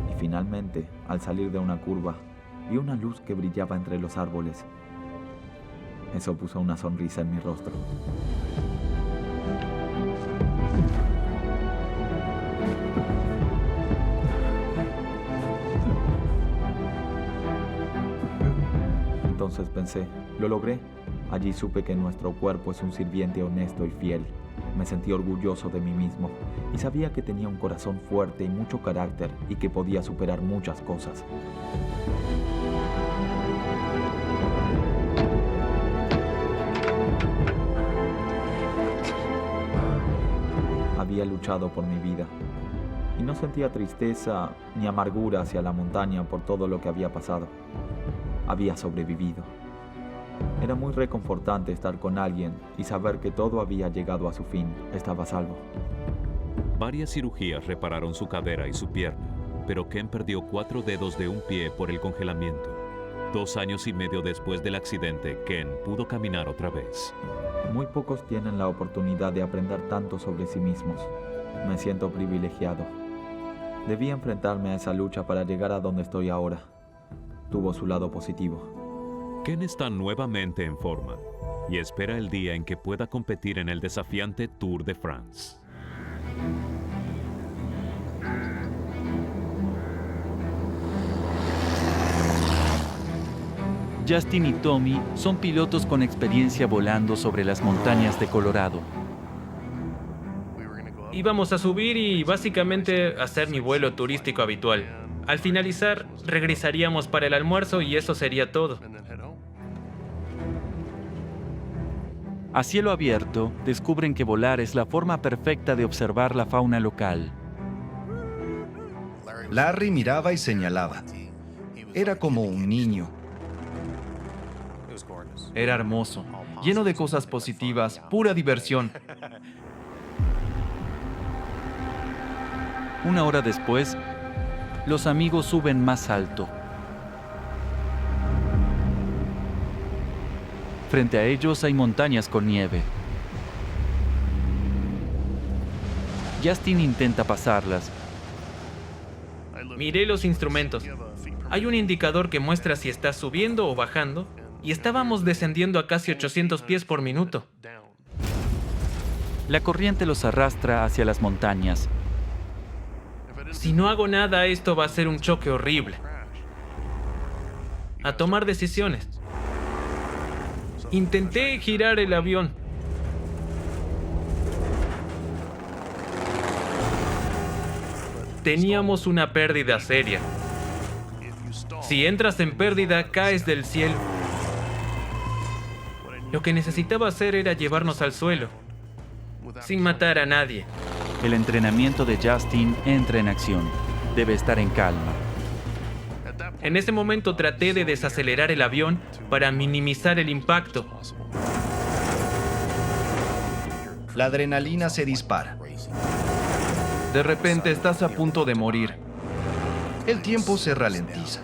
Y finalmente, al salir de una curva, vi una luz que brillaba entre los árboles. Eso puso una sonrisa en mi rostro. Entonces pensé, lo logré. Allí supe que nuestro cuerpo es un sirviente honesto y fiel. Me sentí orgulloso de mí mismo y sabía que tenía un corazón fuerte y mucho carácter y que podía superar muchas cosas. Había luchado por mi vida y no sentía tristeza ni amargura hacia la montaña por todo lo que había pasado. Había sobrevivido. Era muy reconfortante estar con alguien y saber que todo había llegado a su fin. Estaba a salvo. Varias cirugías repararon su cadera y su pierna, pero Ken perdió 4 dedos de un pie por el congelamiento. 2 años y medio después del accidente, Ken pudo caminar otra vez. Muy pocos tienen la oportunidad de aprender tanto sobre sí mismos. Me siento privilegiado. Debí enfrentarme a esa lucha para llegar a donde estoy ahora. Tuvo su lado positivo. Ken está nuevamente en forma y espera el día en que pueda competir en el desafiante Tour de France. Justin y Tommy son pilotos con experiencia volando sobre las montañas de Colorado. Íbamos a subir y básicamente hacer mi vuelo turístico habitual. Al finalizar, regresaríamos para el almuerzo y eso sería todo. A cielo abierto, descubren que volar es la forma perfecta de observar la fauna local. Larry miraba y señalaba. Era como un niño. Era hermoso, lleno de cosas positivas, pura diversión. Una hora después, los amigos suben más alto. Frente a ellos hay montañas con nieve. Justin intenta pasarlas. Miré los instrumentos. Hay un indicador que muestra si está subiendo o bajando, y estábamos descendiendo a casi 800 pies por minuto. La corriente los arrastra hacia las montañas. Si no hago nada, esto va a ser un choque horrible. A tomar decisiones. Intenté girar el avión. Teníamos una pérdida seria. Si entras en pérdida, caes del cielo. Lo que necesitaba hacer era llevarnos al suelo, sin matar a nadie. El entrenamiento de Justin entra en acción. Debe estar en calma. En ese momento traté de desacelerar el avión para minimizar el impacto. La adrenalina se dispara. De repente estás a punto de morir. El tiempo se ralentiza.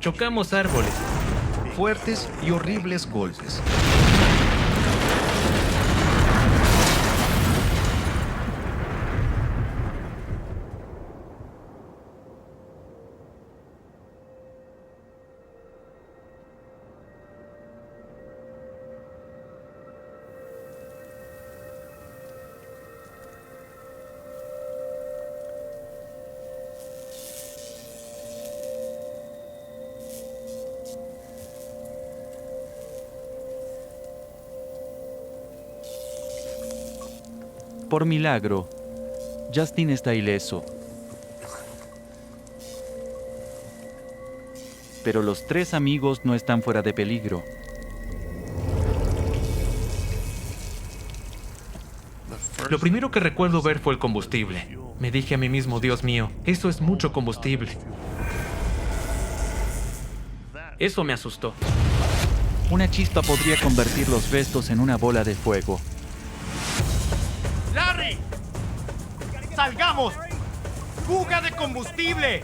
Chocamos árboles. Fuertes y horribles golpes. Por milagro, Justin está ileso. Pero los 3 amigos no están fuera de peligro. Lo primero que recuerdo ver fue el combustible. Me dije a mí mismo, Dios mío, eso es mucho combustible. Eso me asustó. Una chispa podría convertir los restos en una bola de fuego. ¡Larry! ¡Salgamos! ¡Fuga de combustible!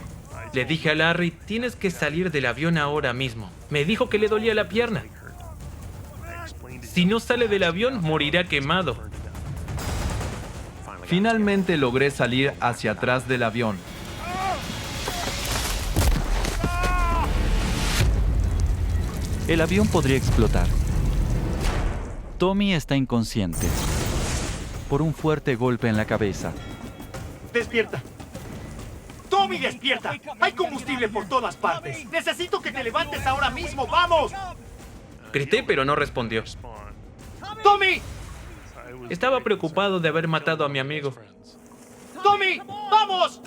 Le dije a Larry, tienes que salir del avión ahora mismo. Me dijo que le dolía la pierna. Si no sale del avión, morirá quemado. Finalmente logré salir hacia atrás del avión. El avión podría explotar. Tommy está inconsciente por un fuerte golpe en la cabeza. ¡Despierta! ¡Tommy, despierta! ¡Hay combustible por todas partes! ¡Necesito que te levantes ahora mismo! ¡Vamos! Grité, pero no respondió. ¡Tommy! Estaba preocupado de haber matado a mi amigo. ¡Tommy! ¡Vamos!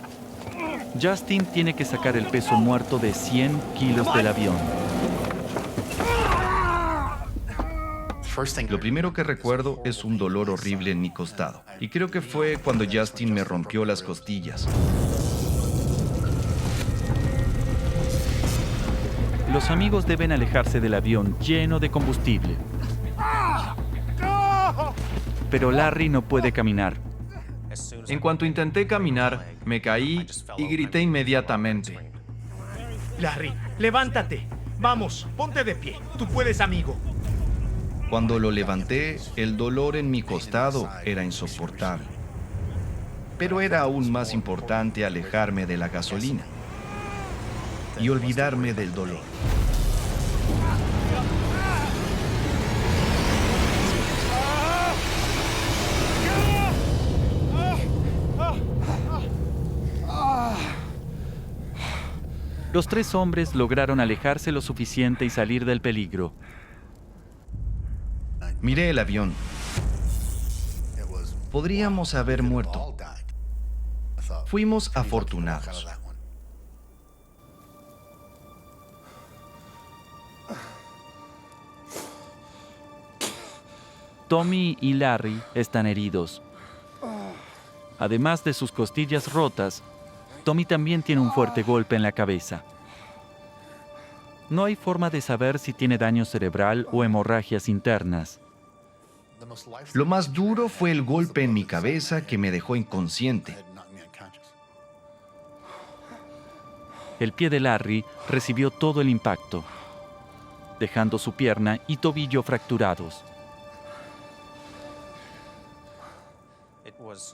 Justin tiene que sacar el peso muerto de 100 kilos del avión. Lo primero que recuerdo es un dolor horrible en mi costado. Y creo que fue cuando Justin me rompió las costillas. los amigos deben alejarse del avión lleno de combustible. Pero Larry no puede caminar. En cuanto intenté caminar, me caí y grité inmediatamente. Larry, levántate. Vamos, ponte de pie. Tú puedes, amigo. Cuando lo levanté, el dolor en mi costado era insoportable. Pero era aún más importante alejarme de la gasolina y olvidarme del dolor. Los tres hombres lograron alejarse lo suficiente y salir del peligro. Miré el avión. Podríamos haber muerto. Fuimos afortunados. Tommy y Larry están heridos. Además de sus costillas rotas, Tommy también tiene un fuerte golpe en la cabeza. No hay forma de saber si tiene daño cerebral o hemorragias internas. Lo más duro fue el golpe en mi cabeza que me dejó inconsciente. El pie de Larry recibió todo el impacto, dejando su pierna y tobillo fracturados.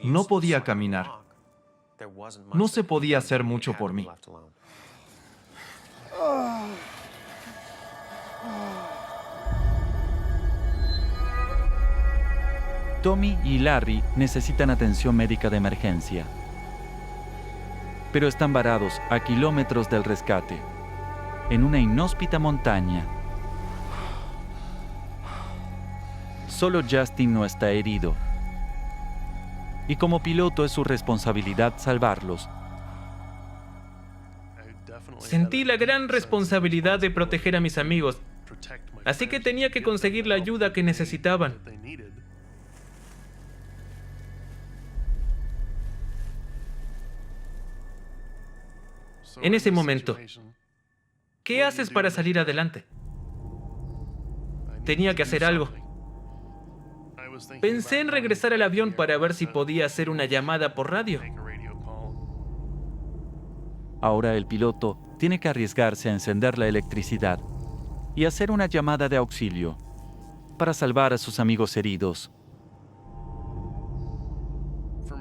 No podía caminar. No se podía hacer mucho por mí. Tommy y Larry necesitan atención médica de emergencia, pero están varados a kilómetros del rescate, en una inhóspita montaña. Solo Justin no está herido, y como piloto es su responsabilidad salvarlos. Sentí la gran responsabilidad de proteger a mis amigos, así que tenía que conseguir la ayuda que necesitaban. En ese momento, ¿qué haces para salir adelante? Tenía que hacer algo. Pensé en regresar al avión para ver si podía hacer una llamada por radio. Ahora el piloto tiene que arriesgarse a encender la electricidad y hacer una llamada de auxilio para salvar a sus amigos heridos.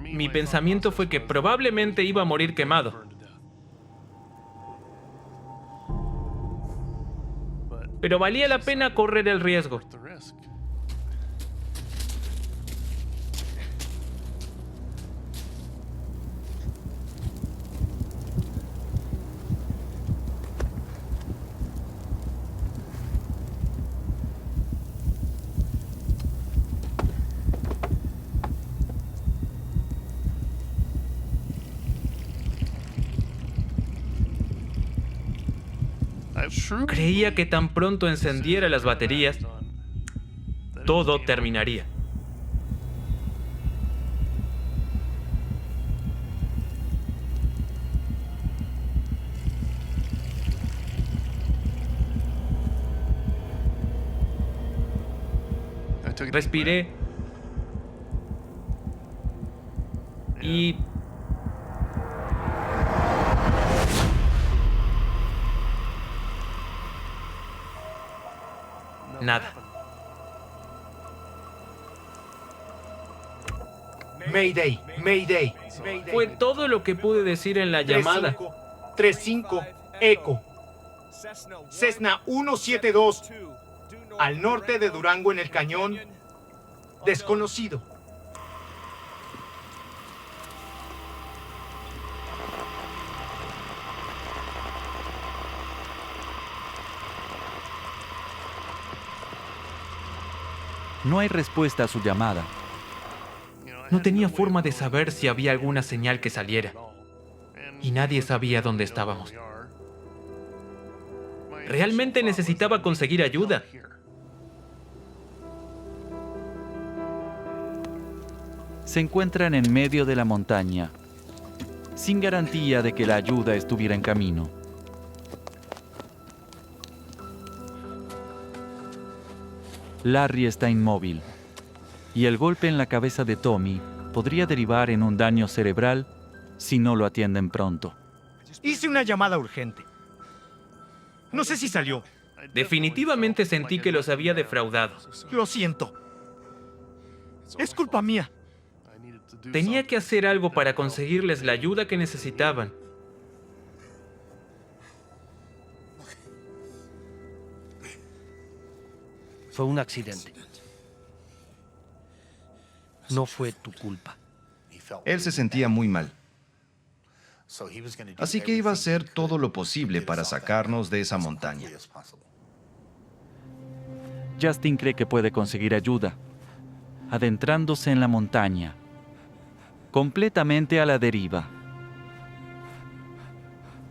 Mi pensamiento fue que probablemente iba a morir quemado. Pero valía la pena correr el riesgo. Creía que tan pronto encendiera las baterías, todo terminaría. Respiré y nada. Mayday, Mayday. Fue todo lo que pude decir en la llamada. 35, Eco. Cessna 172. Al norte de Durango en el cañón. Desconocido. No hay respuesta a su llamada. No tenía forma de saber si había alguna señal que saliera. Y nadie sabía dónde estábamos. Realmente necesitaba conseguir ayuda. Se encuentran en medio de la montaña, sin garantía de que la ayuda estuviera en camino. Larry está inmóvil, y el golpe en la cabeza de Tommy podría derivar en un daño cerebral si no lo atienden pronto. Hice una llamada urgente. No sé si salió. Definitivamente sentí que los había defraudado. Lo siento. Es culpa mía. Tenía que hacer algo para conseguirles la ayuda que necesitaban. Fue un accidente. No fue tu culpa. Él se sentía muy mal. Así que iba a hacer todo lo posible para sacarnos de esa montaña. Justin cree que puede conseguir ayuda, adentrándose en la montaña, completamente a la deriva.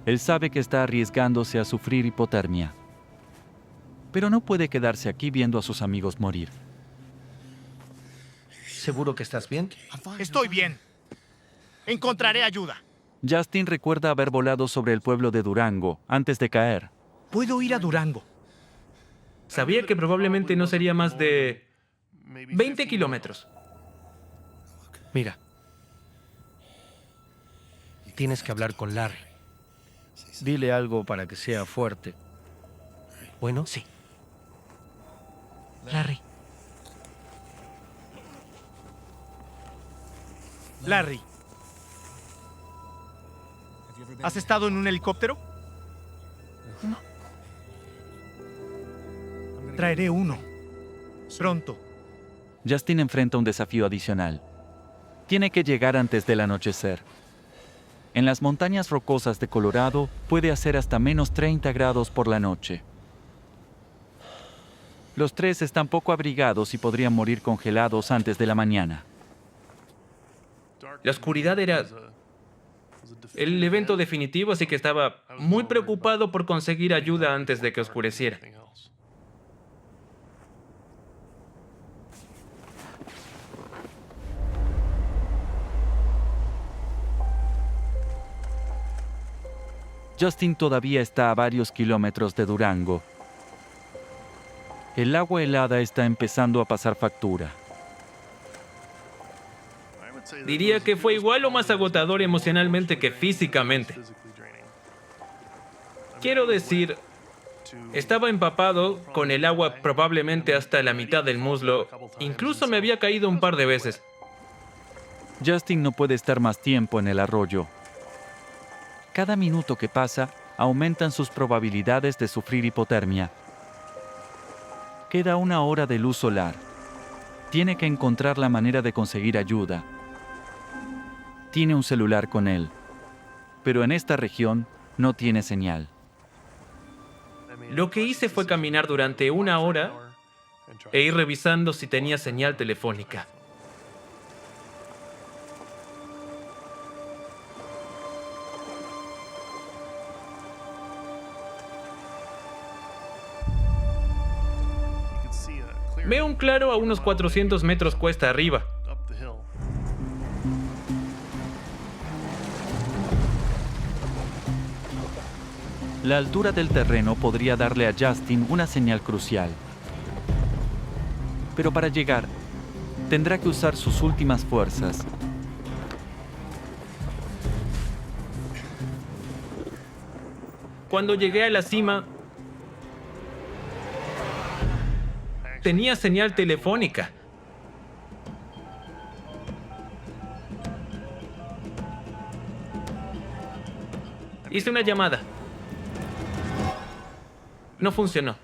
Él sabe que está arriesgándose a sufrir hipotermia, pero no puede quedarse aquí viendo a sus amigos morir. ¿Seguro que estás bien? Estoy bien. Encontraré ayuda. Justin recuerda haber volado sobre el pueblo de Durango antes de caer. Puedo ir a Durango. Sabía que probablemente no sería más de 20 kilómetros. Mira. Tienes que hablar con Larry. Dile algo para que sea fuerte. ¿Bueno? Sí. Larry. Larry. ¿Has estado en un helicóptero? No. Traeré uno. Pronto. Justin enfrenta un desafío adicional. Tiene que llegar antes del anochecer. En las montañas rocosas de Colorado puede hacer hasta menos 30 grados por la noche. Los tres están poco abrigados y podrían morir congelados antes de la mañana. La oscuridad era el evento definitivo, así que estaba muy preocupado por conseguir ayuda antes de que oscureciera. Justin todavía está a varios kilómetros de Durango. El agua helada está empezando a pasar factura. Diría que fue igual o más agotador emocionalmente que físicamente. Quiero decir, estaba empapado con el agua probablemente hasta la mitad del muslo. Incluso me había caído un par de veces. Justin no puede estar más tiempo en el arroyo. Cada minuto que pasa, aumentan sus probabilidades de sufrir hipotermia. Queda 1 hora de luz solar. Tiene que encontrar la manera de conseguir ayuda. Tiene un celular con él, pero en esta región no tiene señal. Lo que hice fue caminar durante 1 hora e ir revisando si tenía señal telefónica. Veo un claro a unos 400 metros cuesta arriba. La altura del terreno podría darle a Justin una señal crucial. Pero para llegar, tendrá que usar sus últimas fuerzas. Cuando llegué a la cima, tenía señal telefónica. Hice una llamada. No funcionó.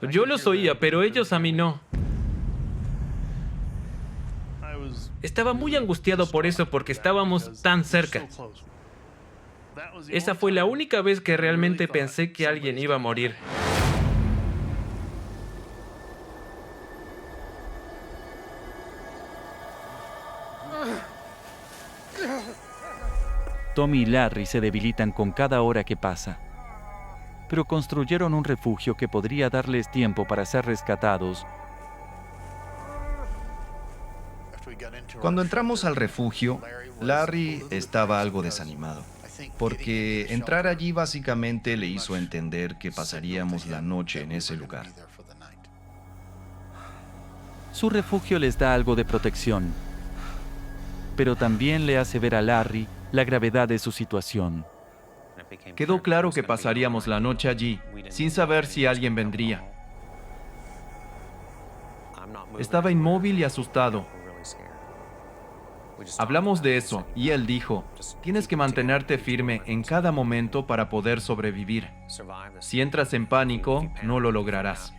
Yo los oía, pero ellos a mí no. Estaba muy angustiado por eso, porque estábamos tan cerca. Esa fue la única vez que realmente pensé que alguien iba a morir. Tommy y Larry se debilitan con cada hora que pasa, pero construyeron un refugio que podría darles tiempo para ser rescatados. Cuando entramos al refugio, Larry estaba algo desanimado, porque entrar allí básicamente le hizo entender que pasaríamos la noche en ese lugar. Su refugio les da algo de protección, pero también le hace ver a Larry la gravedad de su situación. Quedó claro que pasaríamos la noche allí, sin saber si alguien vendría. Estaba inmóvil y asustado. Hablamos de eso y él dijo, tienes que mantenerte firme en cada momento para poder sobrevivir. Si entras en pánico, no lo lograrás.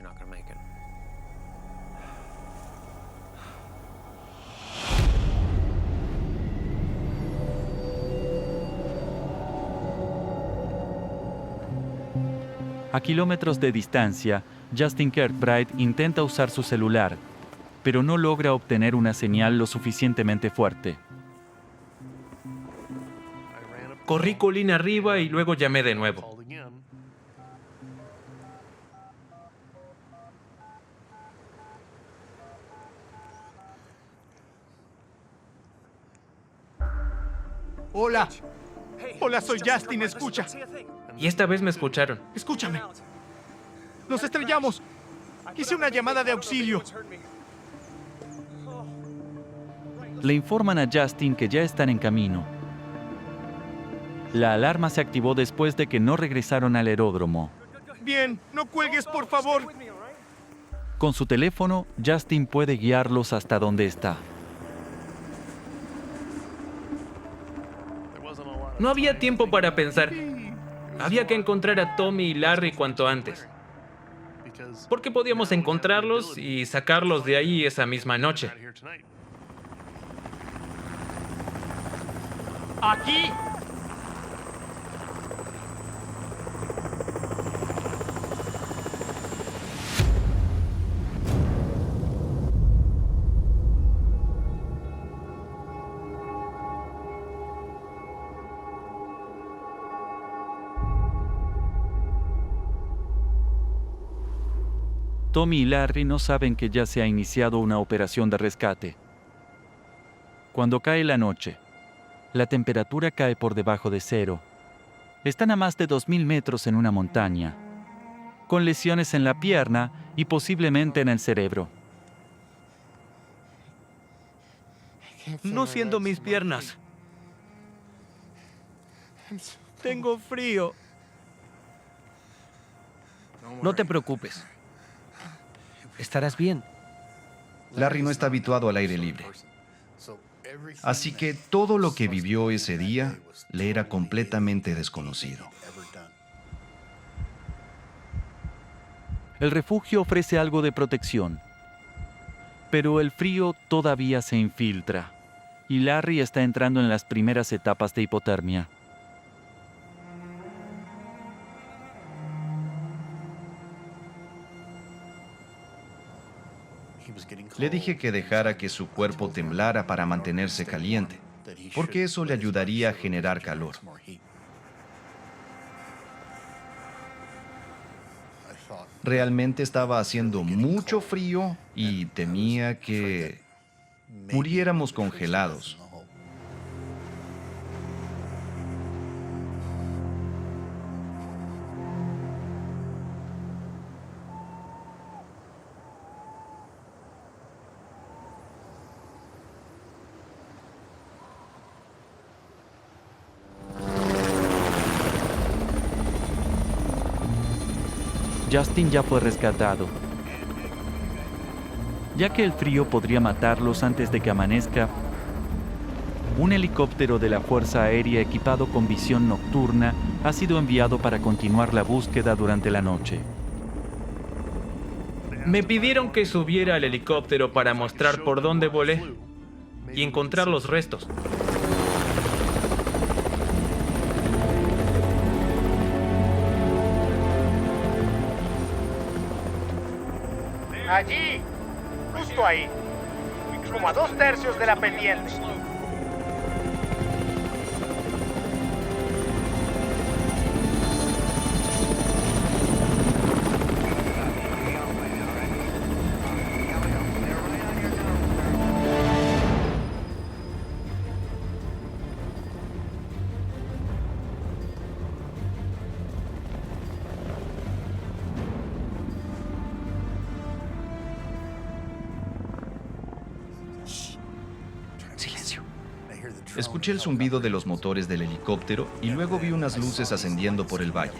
A kilómetros de distancia, Justin Kirkbride intenta usar su celular, pero no logra obtener una señal lo suficientemente fuerte. Corrí colina arriba y luego llamé de nuevo. Hola. Hola, soy Justin, escucha. Y esta vez me escucharon. Escúchame. Nos estrellamos. Hice una llamada de auxilio. Le informan a Justin que ya están en camino. La alarma se activó después de que no regresaron al aeródromo. Bien, no cuelgues, por favor. Con su teléfono, Justin puede guiarlos hasta donde está. No había tiempo para pensar. Había que encontrar a Tommy y Larry cuanto antes. Porque podíamos encontrarlos y sacarlos de ahí esa misma noche. ¡Aquí! Tommy y Larry no saben que ya se ha iniciado una operación de rescate. Cuando cae la noche, la temperatura cae por debajo de cero. Están a más de 2.000 metros en una montaña, con lesiones en la pierna y posiblemente en el cerebro. No siento mis piernas. Tengo frío. No te preocupes. Estarás bien. Larry no está habituado al aire libre. Así que todo lo que vivió ese día le era completamente desconocido. El refugio ofrece algo de protección, pero el frío todavía se infiltra y Larry está entrando en las primeras etapas de hipotermia. Le dije que dejara que su cuerpo temblara para mantenerse caliente, porque eso le ayudaría a generar calor. Realmente estaba haciendo mucho frío y temía que muriéramos congelados. Justin ya fue rescatado. Ya que el frío podría matarlos antes de que amanezca, un helicóptero de la Fuerza Aérea equipado con visión nocturna ha sido enviado para continuar la búsqueda durante la noche. Me pidieron que subiera al helicóptero para mostrar por dónde volé y encontrar los restos. Allí, justo ahí, como a 2/3 de la pendiente. Escuché el zumbido de los motores del helicóptero y luego vi unas luces ascendiendo por el valle.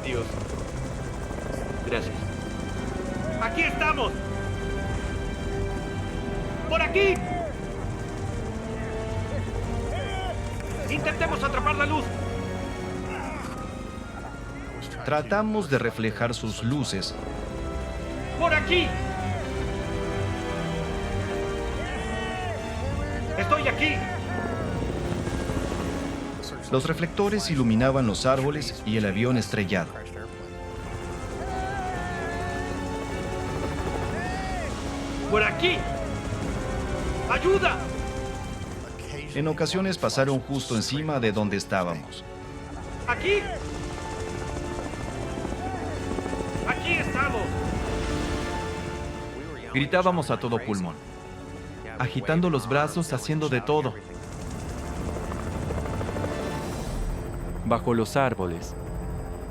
Dios. Gracias. ¡Aquí estamos! ¡Por aquí! ¡Intentemos atrapar la luz! Tratamos de reflejar sus luces, ¡Por aquí! ¡Estoy aquí! Los reflectores iluminaban los árboles y el avión estrellado. ¡Por aquí! ¡Ayuda! En ocasiones pasaron justo encima de donde estábamos. ¡Aquí! ¡Aquí estamos! Gritábamos a todo pulmón, agitando los brazos, haciendo de todo. Bajo los árboles,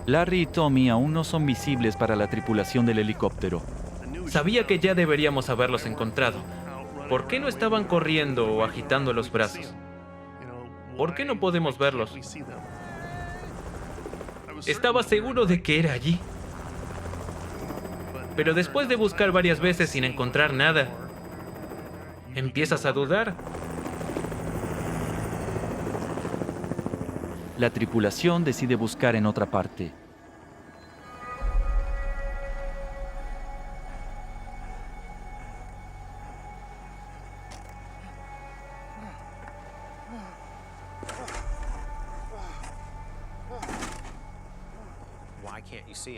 Larry y Tommy aún no son visibles para la tripulación del helicóptero. Sabía que ya deberíamos haberlos encontrado. ¿Por qué no estaban corriendo o agitando los brazos? ¿Por qué no podemos verlos? Estaba seguro de que era allí. Pero después de buscar varias veces sin encontrar nada, ¿empiezas a dudar? La tripulación decide buscar en otra parte.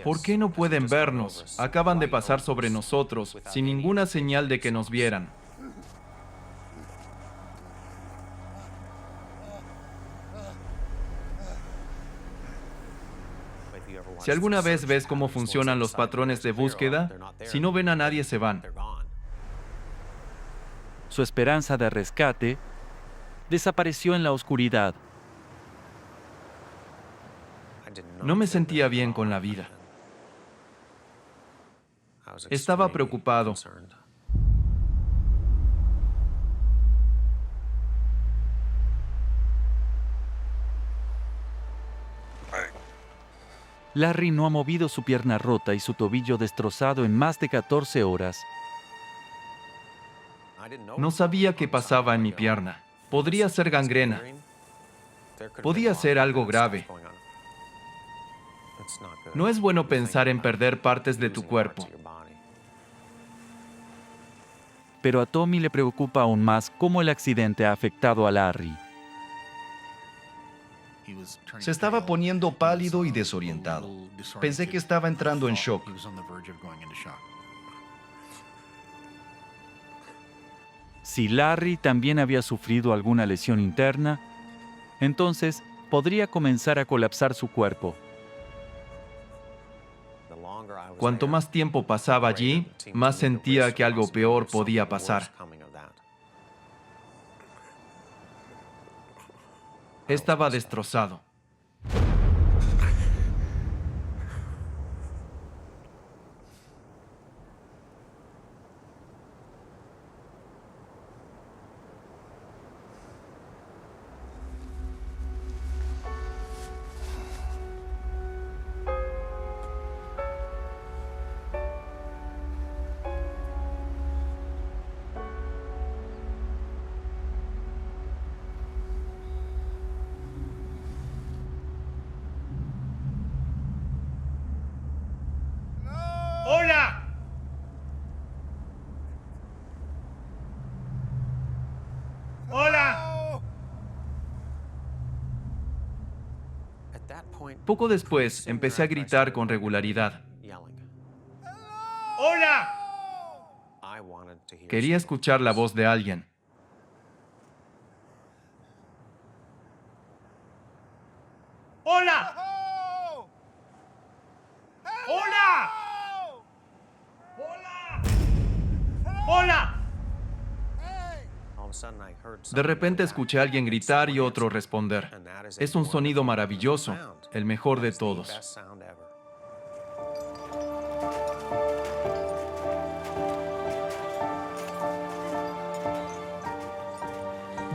¿Por qué no pueden vernos? Acaban de pasar sobre nosotros, sin ninguna señal de que nos vieran. Si alguna vez ves cómo funcionan los patrones de búsqueda, si no ven a nadie se van. Su esperanza de rescate desapareció en la oscuridad. No me sentía bien con la vida. Estaba preocupado. Larry no ha movido su pierna rota y su tobillo destrozado en más de 14 horas. No sabía qué pasaba en mi pierna. Podría ser gangrena. Podía ser algo grave. No es bueno pensar en perder partes de tu cuerpo. Pero a Tommy le preocupa aún más cómo el accidente ha afectado a Larry. Se estaba poniendo pálido y desorientado. Pensé que estaba entrando en shock. Si Larry también había sufrido alguna lesión interna, entonces podría comenzar a colapsar su cuerpo. Cuanto más tiempo pasaba allí, más sentía que algo peor podía pasar. Estaba destrozado. ¡Hola! ¡Hola! Poco después, empecé a gritar con regularidad. ¡Hola! Quería escuchar la voz de alguien. ¡Hola! ¡Hola! ¡Hola! De repente escuché a alguien gritar y otro responder. Es un sonido maravilloso, el mejor de todos.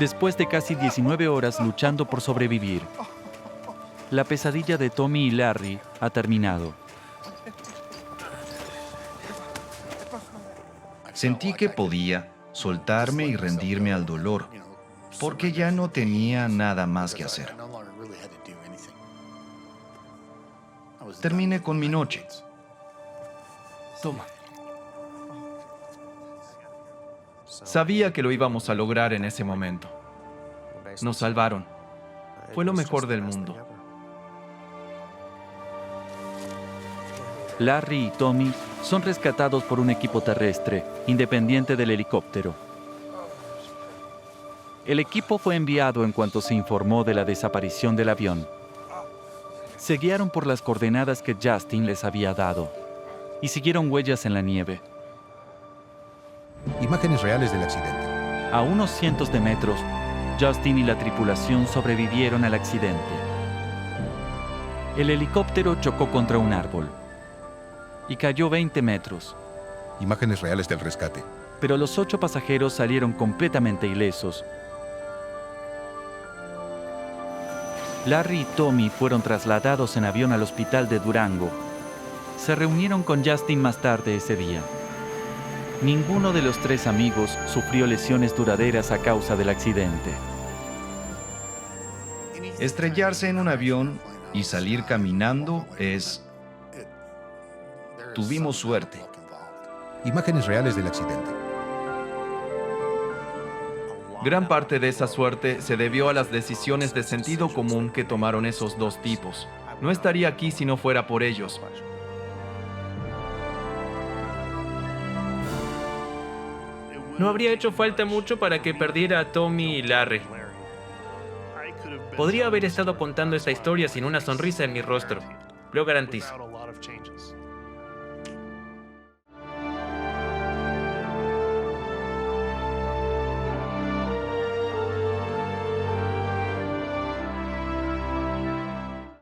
Después de casi 19 horas luchando por sobrevivir, la pesadilla de Tommy y Larry ha terminado. Sentí que podía soltarme y rendirme al dolor, porque ya no tenía nada más que hacer. Terminé con mi noche. Toma. Sabía que lo íbamos a lograr en ese momento. Nos salvaron. Fue lo mejor del mundo. Larry y Tommy son rescatados por un equipo terrestre, independiente del helicóptero. El equipo fue enviado en cuanto se informó de la desaparición del avión. Se guiaron por las coordenadas que Justin les había dado y siguieron huellas en la nieve. Imágenes reales del accidente. A unos cientos de metros, Justin y la tripulación sobrevivieron al accidente. El helicóptero chocó contra un árbol y cayó 20 metros. Imágenes reales del rescate. Pero los 8 pasajeros salieron completamente ilesos. Larry y Tommy fueron trasladados en avión al hospital de Durango. Se reunieron con Justin más tarde ese día. Ninguno de los 3 amigos sufrió lesiones duraderas a causa del accidente. Estrellarse en un avión y salir caminando es... Tuvimos suerte. Imágenes reales del accidente. Gran parte de esa suerte se debió a las decisiones de sentido común que tomaron esos 2 tipos. No estaría aquí si no fuera por ellos. No habría hecho falta mucho para que perdiera a Tommy y Larry. Podría haber estado contando esta historia sin una sonrisa en mi rostro. Lo garantizo.